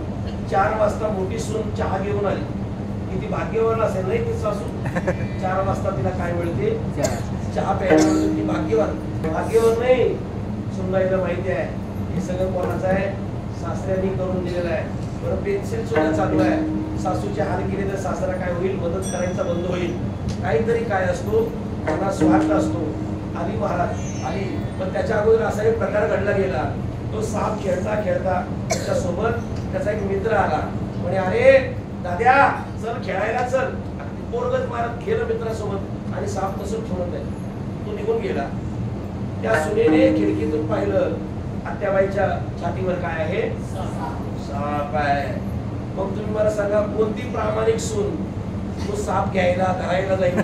4 वाजता मोठी सून चहा घेऊन आली. किती भाग्यवान असेल नाही ती सासू. 4 वाजता तिला काय मिळते? चहा प्यायला मिळते. ती भाग्यवान नाही. सुनबाईला माहिती आहे हे सगळं कोणाचं आहे? सासऱ्यांनी करून दिलेलं आहे. बरं पेन्सिल सुद्धा चालू आहे. सासूचे हाल केले तर सासरा काय होईल? मदत करायचा बंद होईल. काहीतरी काय असतो, त्यांना स्वार्थ असतो. आली महाराज आली, पण त्याच्या अगोदर असा एक प्रकार घडला गेला. तो साप खेळता खेळता त्याच्यासोबत त्याचा एक मित्र आला. म्हणे अरे दाद्या चल खेळायला चल. पोरगच मारत खेळ मित्रासोबत आणि साप तसंच ठेवत आहे. तो निघून गेला. त्या सुनेने खिडकीतून पाहिलं, आत्याबाईच्या छातीवर काय आहे? साप आहे. मग तुम्ही मला सांगा, कोणती प्रामाणिक सून तो साप घ्यायला धरायला जाईल?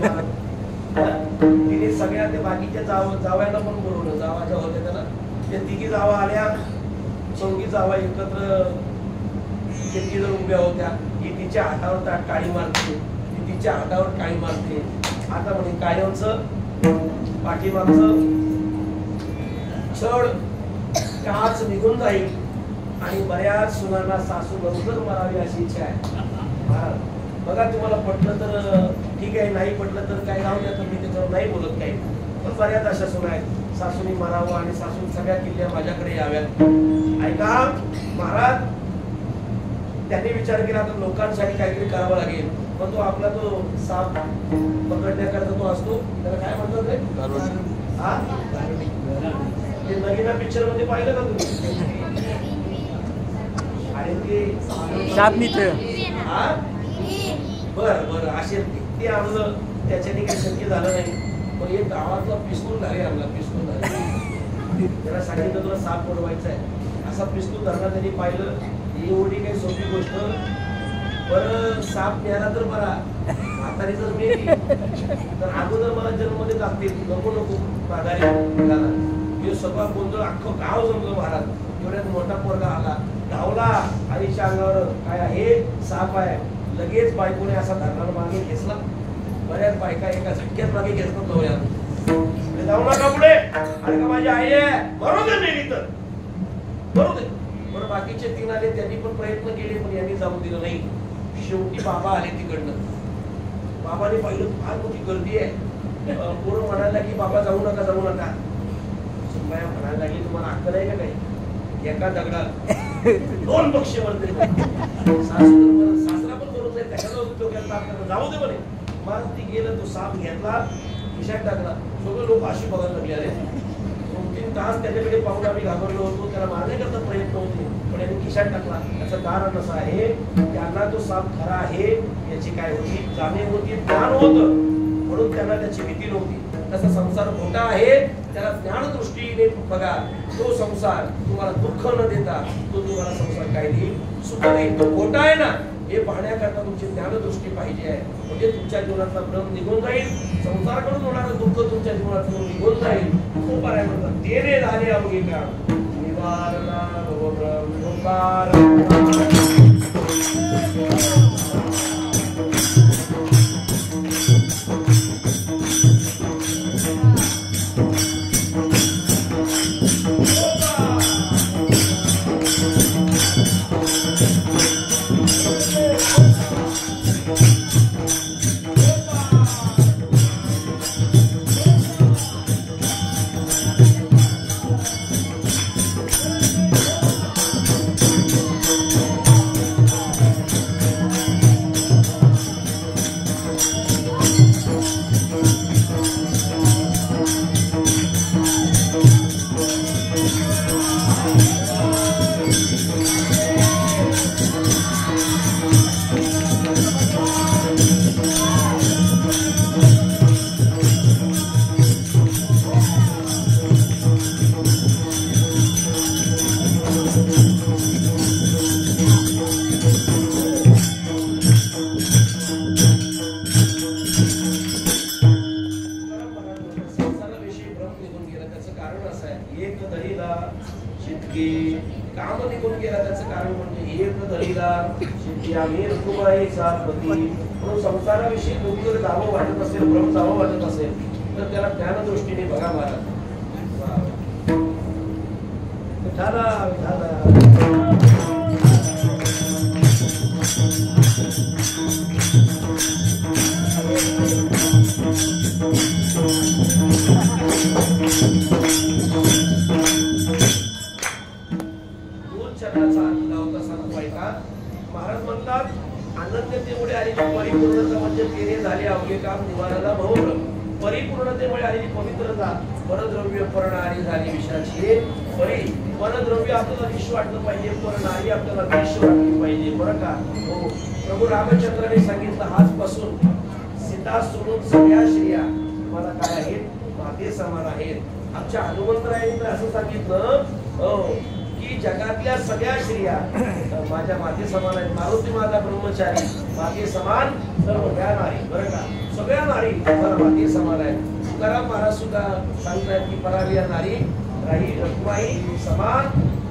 तिने सगळ्या त्या बाकीच्या जावयांना पण बोलवलं. जावा ज्या होत्या त्याला, त्या तिघी जावा आल्या. 4 जावा एकत्र खिडकीवर उभ्या होत्या. ही तिच्या हातावर टाळी मारते, ती तिच्या हातावर टाळी मारते. आता म्हणे कायमचं पाठीमागचं छड काच निघून जाईल आणि बऱ्याच सुनांना सासू लवकर मारावी अशी इच्छा आहे. बघा तुम्हाला पटलं तर ठीक आहे, नाही पटलं तर काय राहू द्या, तर मी त्याच्यावर नाही बोलत काही. पण बऱ्याच अशा सुना आहेत सासूनी मारावं आणि सासून सगळ्या किल्ल्या माझ्याकडे याव्यात. ऐका महाराज, त्यांनी विचार केला तर लोकांसाठी काहीतरी करावं लागेल. पण तो आपला तो साप पकडण्याकरता तो असतो, त्याला काय म्हणतात ते? ते नवीन पिक्चर मध्ये पाहिलं का तुम्ही? आणि ते साप मित्र. बर असेल ते आणलं. त्याच्याने काही शक्य झालं नाही. पण एक गावातला पिस्तूल झाले आणला. पिस्तूल झाले, त्याला सांगितलं तुला साप पडवायचा आहे. असा पिस्तूल धरला. त्यांनी पाहिलं, एवढी काही सोपी गोष्ट. बरं साप मिळाला तर बरा, म्हातारी जर मिळाली तर अगोदर मला जन्ममध्ये लागतील. नको माघारी. हे सगळा गोंधळ अख्खं गाव जमलं महाराज. एवढ्यात मोठा पोरगा आला, धावला. आईच्या अंगावर काय आहे? साप आहे. लगेच बायकोने असा धरणारा मागे घेतला. बऱ्याच बायका एका झटक्यात मागे घेतलं डोळ्यात. जाऊ नका पुढे, अरे का माझी आई आहे, बरोबर नेली तर बरोबर. बरं बाकीचे 3 आले, त्यांनी पण प्रयत्न केले, पण यांनी जाऊ दिलं नाही. शेवटी बाबा आले तिकडनं. बाबाने पाहिलं फार मोठी गर्दी आहे. पोरं म्हणायला की बाबा जाऊ नका. सुनबाई म्हणायला लागली तुम्हाला अक्कल आहे का काही? एका दगडात 2 पक्षी वरते. सासरा पण बरोबर नाही, त्याच्याला उपयोग केला, जाऊ दे म्हणे. मग ती गेलं, तो साप घेतला, खिशात टाकला. सगळे लोक अशी बघायला लागले. अरे 2-3 तास त्याच्याकडे पाहून आम्ही घाबरलो होतो. त्याला मारण्याकरता प्रयत्न होते, पण यांनी खिशात टाकला. त्याचं कारण असं आहे, त्यांना तो साप खरा आहे याची काय होती? जाणीव होती, ज्ञान होतं, म्हणून त्यांना त्याची भीती नव्हती. तसा संसार खोटा आहे, त्याला ज्ञान दृष्टीने बघा. तो संसार तुम्हाला दुःख न देता तो तुम्हाला संसार काय देईल? सुख देईल. तो खोटा आहे ना हे पाहण्याकरता तुमची ज्ञानदृष्टी पाहिजे आहे. म्हणजे तुमच्या जीवनातला भ्रम निघून जाईल. संसाराकडून होणारं दुःख तुमच्या जीवनातून निघून जाईल. खूप आहे म्हणतात, तेरे झाले अंगीकार निवारणा शेती आम्ही रखुमाईचा पती म्हणून संसाराविषयी दुःख जावं वाटत असेल, भ्रम जावं वाटत असेल तर त्याला ज्ञान दृष्टीने बघा महाराज. विठाला महाराज म्हणतात अनन्यतेमुळे आलेली परिपूर्णता म्हणजे तेने झाले अवघे काम निवाराला भवभ्रम. परिपूर्णतेमुळे आलेली पवित्रता परद्रव्य परनारी झाली विषाची परी. परद्रव्य आपल्याला विष वाटलं पाहिजे, परनारी आपल्याला विष वाटली पाहिजे बरं का. हो, प्रभू रामचंद्राने सांगितलं आजपासून सीता सोडून सगळ्या स्त्रिया मला काय आहेत, माते समान आहेत. आमच्या हनुमंतरायांनी तर असं सांगितलं की जगातल्या सगळ्या स्त्रिया माझ्या माते समान आहेत. मारुती माझा ब्रह्मचारी माते समान सर्व त्या नारी बरं का. सगळ्या नारी मला माते समान आहेत. तुकाराम महाराज सुद्धा सांगतायत की परारिया नारी राही रखुमाई समान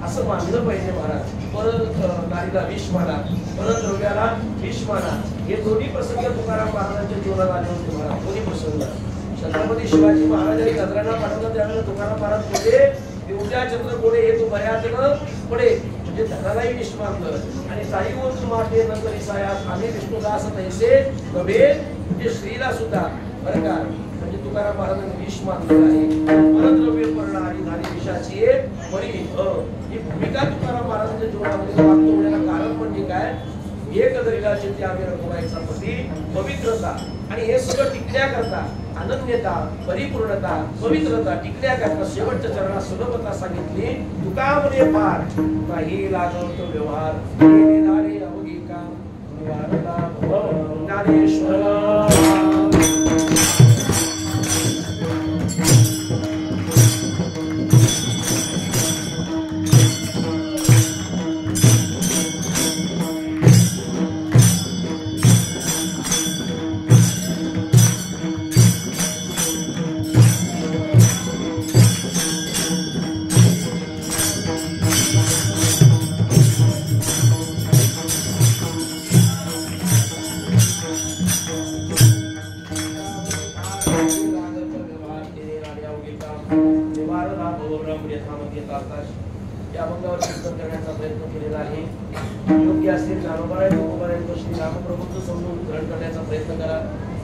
असं मानलं पाहिजे महाराज. परत नारीला विष माना, परत द्रव्याला विष माना. हे दोन्ही प्रसंग तुकाराम महाराजांच्या जीवनात आले होते महाराज. दोन्ही प्रसंग छत्रपती शिवाजी महाराजांनी गजरांना पाठवलं त्यावेळेला तुकाराम महाराज होते उद्या चंद्र कोडे हे तू बऱ्याच पडे म्हणजे धनालाही विष मानलं आणि साई वंश माते नंतर सायास आम्ही विष्णुदास तैसे नभे म्हणजे श्रीला सुद्धा बरं का म्हणजे तुकाराम महाराजांनी विष मानलेलं आहे. परद्रव्य परणारी झाली विषाची परी. ही भूमिका तुकाराम महाराजांच्या जीवनामध्ये वागतो होण्याचं कारण म्हणजे काय, एक दरिलाचे ते आम्ही रखुमाईचा पती पवित्रता आणि हे सगळं टिकण्याकरता अनन्यता परिपूर्णता पवित्रता टिकण्याकरता शेवटच्या चरणात सुलभता सांगितली. तुका म्हणे पार काही लागतो व्यवहार देणारे अवघी काम निवारला भव ज्ञानेश्वर. या अभंगावर चिंतन करण्याचा प्रयत्न केलेला आहे. योग्य असेल ज्ञानोबा श्री रामप्रभूंचं समजून ग्रहण करण्याचा प्रयत्न करा.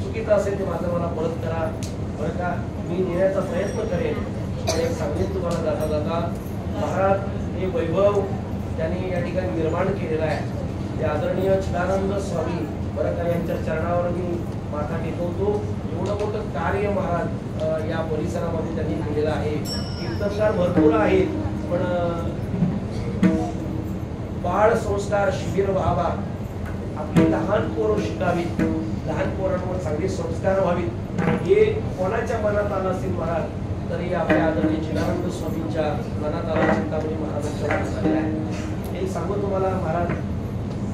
चुकीचं असेल ते माझं मला परत करा बरं का. मी नेण्याचा प्रयत्न करेन. एक सांगेन तुम्हाला जाता जाता महाराज हे वैभव त्यांनी या ठिकाणी निर्माण केलेला आहे. ते आदरणीय चिदानंद स्वामी बरं का यांच्या चरणावर मी माथा टेकवतो. एवढं मोठं कार्य महाराज या परिसरामध्ये त्यांनी केलेलं आहे. कीर्तनकार भरपूर आहेत पण बाळ संस्कार शिबिर व्हावा, आपली लहान पोरं शिकावीत, लहान पोरांवर चांगले संस्कार व्हावीत हे कोणाच्या मनात आलं असेल महाराज तरी आपल्या आदरणीय चिदानंद स्वामींच्या मनात आला. चिंतामणी महाराजांच्या मनात आलेला आहे. हे सांगू तुम्हाला महाराज.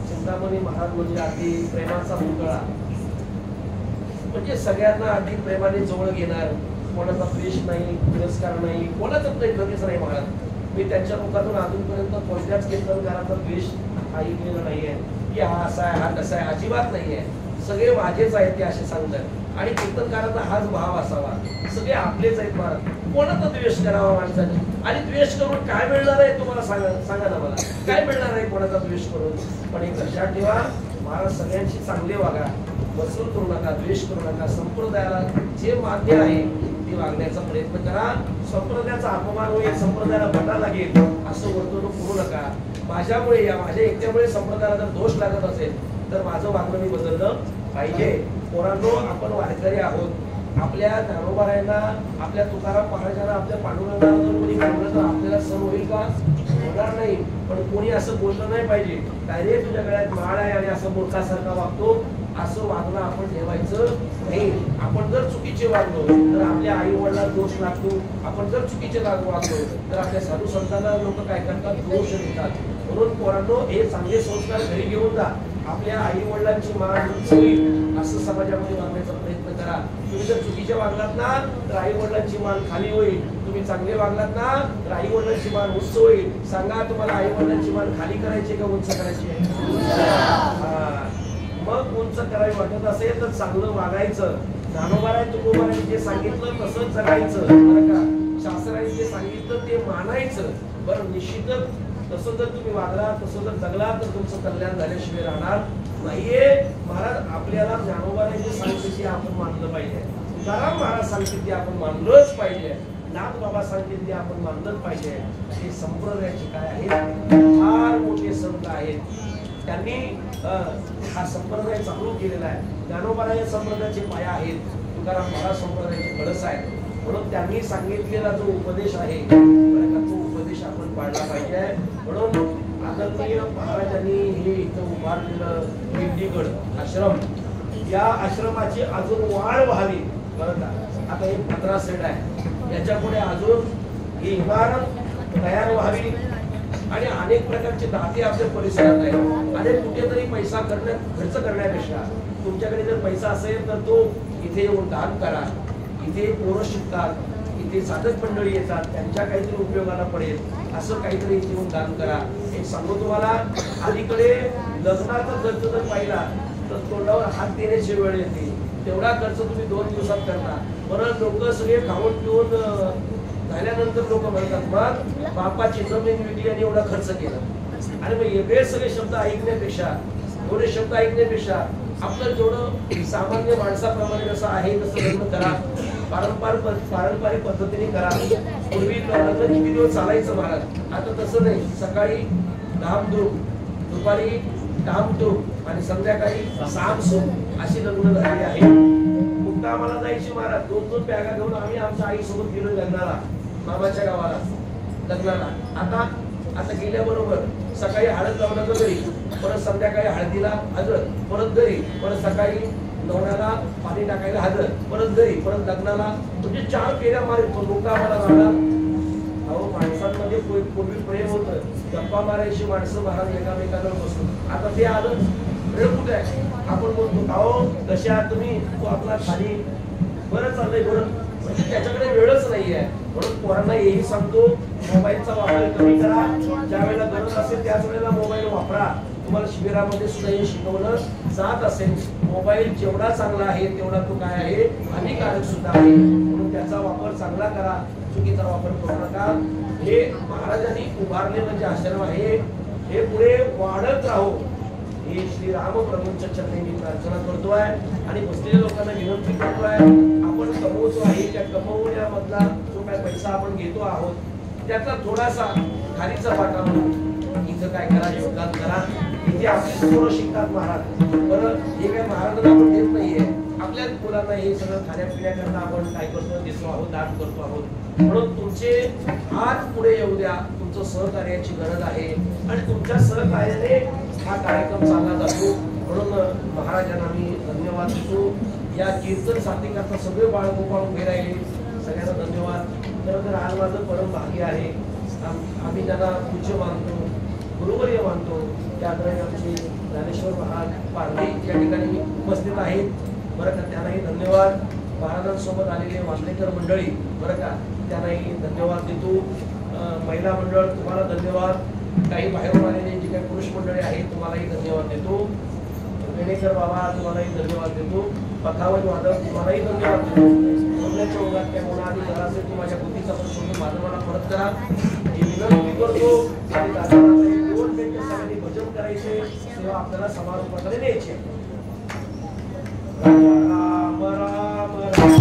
चिंतामणी महाराज म्हणजे अगदी प्रेमाचा पुतळा म्हणजे सगळ्यांना अगदी प्रेमाने जवळ घेणार, कोणाचा द्वेष नाही, तिरस्कार नाही, कोणाचाच नाही कधीच नाही महाराज. मी त्यांच्या मुखातून अजूनपर्यंत कोणत्याच कीर्तनकाराचा द्वेष ऐकलेला नाहीये की हा असा आहे हा कसा आहे, अजिबात नाहीये. सगळे माझेच आहेत ते असे सांगतात आणि कीर्तनकाराचा हाच भाव असावा. सगळे आपलेच आहेत महाराज. कोणाचा द्वेष करावा माणसाने आणि द्वेष करून काय मिळणार आहे तुम्हाला सांगा ना मला. काय मिळणार आहे कोणाचा द्वेष करून. पण एक लक्षात ठेवा महाराज सगळ्यांशी चांगले वागा, वसूल करू नका, द्वेष करू नका. संप्रदायाला जे मान्य आहे ते वागण्याचा प्रयत्न करा. संप्रदायाचा अपमान होईल, संप्रदायाला बटा लागेल असं वर्तणूक करू नका. माझ्यामुळे या माझ्या एकट्यामुळे संप्रदायाला जर दोष लागत असेल तर माझं वागणं मी बदललं पाहिजे. पोरांनो आपण वारकरी आहोत. आपल्या ज्ञानोबारायांना आपल्या तुकाराम महाराजांना आपल्या पांडुरंगाला जर कोणी बोललं तर आपल्याला सण होईल का, होणार नाही. पण कोणी असं बोललं नाही पाहिजे काय रे तुझ्या गळ्यात माळ आहे आणि असं मूर्खासारखा वागतो असं वागणं आपण ठेवायचं नाही. आपण जर चुकीचे वागलो तर आपल्या आई वडिलांना दोष लागतो. आपण जर चुकीचे वागलो तर आपल्या साधू संतांना लोक काय करतात, दोष देतात. म्हणून पोरांनो हे चांगले संस्कार घरी घेऊन जा. आपल्या आई वडिलांची मान उंच होईल असं समाजामध्ये वागण्याचा प्रयत्न करा. तुम्ही जर चुकीचे वागलात ना तर आई वडिलांची मान खाली होईल. तुम्ही चांगले वागलात ना तर आई वडिलांची मान उंच होईल. सांगा तुम्हाला आई वडिलांची मान खाली करायची का उंच करायची आहे? मग उंच करावी वाटत असेल तर चांगलं वागायचं. ज्ञानोबाराय तुकोबाराय जे सांगितलं तसंच जगायचं बरं का. शास्त्राने जे सांगितलं ते मानायचं. बरं निश्चितच तसं जर तुम्ही वागला तसं जर जगला तर तुमचं कल्याण झाल्याशिवाय राहणार नाहीये. महाराज आपल्याला ज्ञानोबाराय जे सांगते ते आपण मानलं पाहिजे. तुकाराम महाराज सांगते ते आपण मानलंच पाहिजे. नाथ बाबा सांगते ते आपण मानलंच पाहिजे. हे संप्रदायाचे काय आहेत फार मोठे संत आहेत. त्यांनी हा संप्रदाय चालू केलेला आहे. ज्ञानोबा या संप्रदायाचे पाया आहेत. तुकाराम महाराज संप्रदायाचे कळस आहेत. म्हणून त्यांनी सांगितलेला जो उपदेश आहे तो उपदेश आपण पाळला पाहिजे. म्हणून आदरणीय महाराजांनी हे इथं उभारलेलं दिंडीगड आश्रम या आश्रमाची अजून वाढ व्हावी बरं का. आता हे 15 सेट आहे. याच्या पुढे अजून ही इमारत तयार व्हावी आणि अनेक प्रकारचे दाते आपल्या परिसरात आहेत. आणि कुठेतरी पैसा खर्च करण्यापेक्षा तुमच्याकडे जर पैसा असेल तर तो इथे येऊन दान करा. इथे पोरं शिकतात, इथे साधक मंडळी येतात, त्यांच्या काहीतरी उपयोगाला पडेल असं काहीतरी इथे येऊन दान करा. एक सांगू तुम्हाला, अलीकडे लग्नाचा खर्च जर पाहिला तर तोंडावर हात देण्याची वेळ येते. तेवढा खर्च तुम्ही 2 दिवसात करता. परत लोक सगळे खाऊन पिऊन झाल्यानंतर लोक म्हणतात मग बापाची जमीन विकली आणि एवढा खर्च केला. आणि मग एवढे सगळे शब्द ऐकण्यापेक्षा आपलं जेवढं सामान्य माणसाप्रमाणे जसं आहे तसं लग्न करा. पारंपरिक पद्धतीने करा. पूर्वी लग्न किती दिवस चालायचं महाराज, आता तसं नाही. सकाळी धामधूम, दुपारी धामधूम आणि संध्याकाळी सामसूम अशी लग्न झाली आहे. मुक्कामाला जायची महाराज 2-2 बॅगा घेऊन आम्ही आमच्या आईसोबत गेलो लग्नाला, मामाच्या गावाला लग्नाला. आता गेल्याबरोबर सकाळी हळद लावण्याचं घरी, परत संध्याकाळी हळदीला हजर, परत घरी, परत सकाळी नवऱ्याला पाणी टाकायला हजर, परत घरी, परत लग्नाला. म्हणजे 4 फेऱ्या मारित मुक्कामाला झाला. अहो माणसांमध्ये पूर्वी प्रेम होतं, गप्पा मारायची माणसं महाराज एकामेकांवर बसून. आता ते आलं वेळ कुठे आहे. आपण बोलतो अहो कसे आहात तुम्ही, तो आपला खाली बरं चाललंय बरं, म्हणजे त्याच्याकडे वेळच नाहीये. म्हणून पोरांना हेही सांगतो मोबाईलचा वापर कमी करा. ज्या वेळेला गरज असेल त्याच वेळेला मोबाईल वापरा. तुम्हाला शिबिरामध्ये सुद्धा हे शिकवलं जात असेल. मोबाईल जेवढा चांगला आहे तेवढा तो काय आहे हानिकारक सुद्धा आहे. म्हणून त्याचा वापर चांगला करा, चुकीचा वापर करू नका. हे महाराजांनी उभारलेलं जे आश्रम आहे हे पुढे वाढत राहो ही श्री रामप्रभूंच्या चरणी मी प्रार्थना करतोय आणि बसलेल्या लोकांना विनंती करतोय. आपण कमवतो आहे त्या कमवण्यामधला जो काय पैसा आपण घेतो आहोत त्यातला थोडासा खालीचा वाटा म्हणून इथं काय करा, योगदान करा. इथे आपले पोरं शिकतात महाराज. बरं हे काय महाराजांना आपण देत नाहीये, आपल्याच मुलांना हे सगळं खाण्यापिण्याकरता आपण काय करतो देतो आहोत, दान करतो आहोत. म्हणून तुमचे हात पुढे येऊ द्या. तुमचं सहकार्याची गरज आहे आणि तुमच्या सहकार्याने हा कार्यक्रम चालला जातो. म्हणून महाराजांना मी धन्यवाद देतो. या कीर्तन साथीकरता सगळे बाळगोपाळ उभे राहिले, सगळ्यांना धन्यवाद. तर आज माझं परम भाग्य आहे. आम्ही ज्यांना पूज्य मानतो, गुरुवर्य मानतो, त्या आदरणीय आमचे ज्ञानेश्वर महाराज पारधी या ठिकाणी उपस्थित आहेत बरं का, त्यांनाही धन्यवाद. महाराजांसोबत आलेले वांद्रेकर मंडळी बरं का, त्यांनाही धन्यवाद देतो. महिला मंडळ तुम्हाला धन्यवाद. काही बाहेरून आलेले जे काही पुरुष मंडळी आहेत तुम्हालाही धन्यवाद देतो. वेणेकर बाबा तुम्हालाही धन्यवाद देतो. पखावत वादक तुम्हालाही धन्यवाद देतो. सोन्याच्या ओघात काय होणार आधी जरा असेल तू माझ्या बुद्धीचा पण सोडून माझं मला परत करा ही विनंती करतो. आणि दादाला 2 मिनिटं सगळ्यांनी भजन करायचे, तेव्हा आपल्याला समारोपाकडे न्यायचे. राम राम राम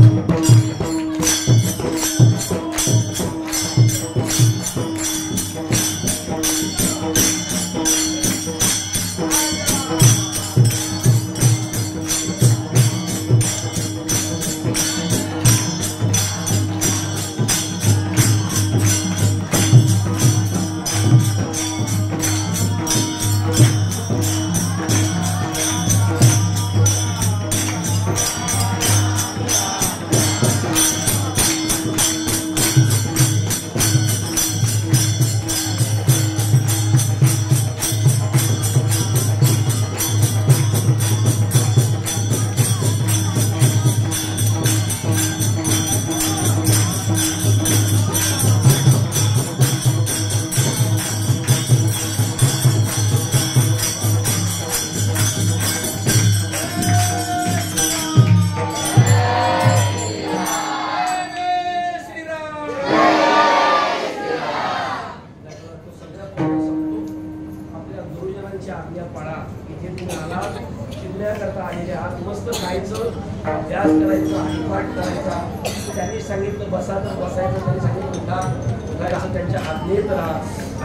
पाळा. इथे तुम्ही आलात शिकण्याकरता आलेले आहात. मस्त खायचं, अभ्यास करायचा, हरिपाठ करायचा. त्यांनी सांगितलं बसा तर बसायचं, त्यांनी सांगितलं उठा उठायचं, त्यांच्या आज्ञेत राहा.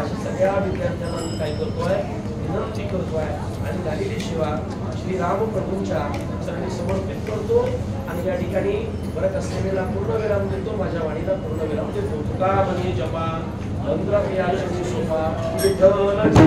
अशी सगळ्या विद्यार्थ्यांना मी काय करतोय, विनंती करतोय. आणि झालेली सेवा श्रीराम प्रभूंच्या चरणी समर्पित करतो. आणि या ठिकाणी फरक असलेला पूर्ण विराम देतो. माझ्या वाणीला पूर्ण विराम देतो. तुका म्हणे जपा मंत्र क्रिया शनी सोपा विठ्ठलाची.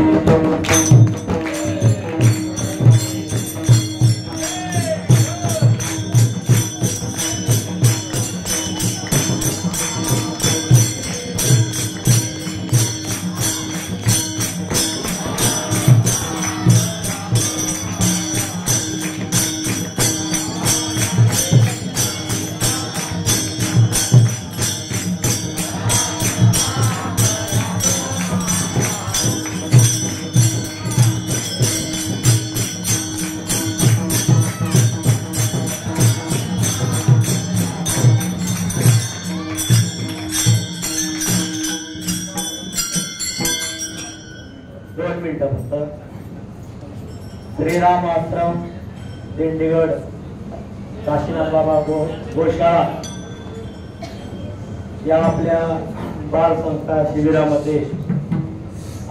श्रीराम आश्रम दिंडीगड काशीनाथ बाबा गोशाळा या आपल्या बाल संस्था शिबिरामध्ये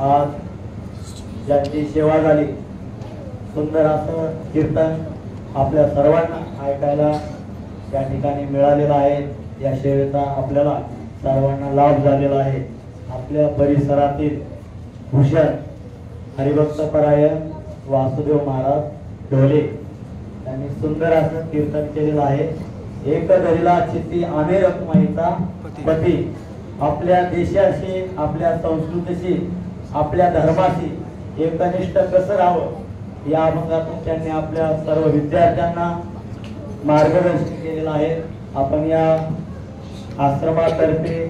आज ज्यांची सेवा झाली, सुंदर असं कीर्तन आपल्या सर्वांना ऐकायला या ठिकाणी मिळालेलं आहे. या सेवेचा आपल्याला सर्वांना लाभ झालेला आहे. आपल्या परिसरातील भूषण हरिभक्तपरायण वासुदेव महाराज ढोले यांनी सुंदर असं कीर्तन केलेलं आहे. एक धरिला चित्ती आने रखमाईचा पती. आपल्या देशाशी, आपल्या संस्कृतीशी, आपल्या धर्माशी एकनिष्ठ कसं राहावं या अभंगातून त्यांनी आपल्या सर्व विद्यार्थ्यांना मार्गदर्शन केलेलं आहे. आपण या आश्रमातर्फे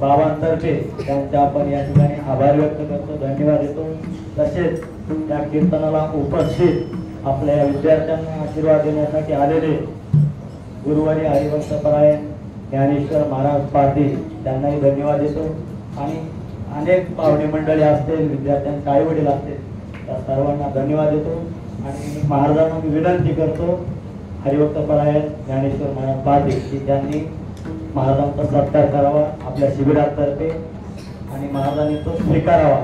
बाबांतर्फे त्यांचे आपण या ठिकाणी आभार व्यक्त करतो, धन्यवाद देतो. तसेच त्या कीर्तनाला उपस्थित आपल्या या विद्यार्थ्यांना आशीर्वाद देण्यासाठी आलेले गुरुवारी हरिभक्तपरायण ज्ञानेश्वर महाराज पाटील त्यांनाही धन्यवाद देतो. आणि अनेक पाहुणे मंडळी असतील, विद्यार्थ्यांचे आई वडील असतील, त्या सर्वांना धन्यवाद देतो. आणि महाराजांना मी विनंती करतो, हरिभक्तपरायण ज्ञानेश्वर महाराज पाटील की त्यांनी महाराजांचा सत्कार करावा आपल्या शिबिरातर्फे आणि महाराजांनी तो स्वीकारावा.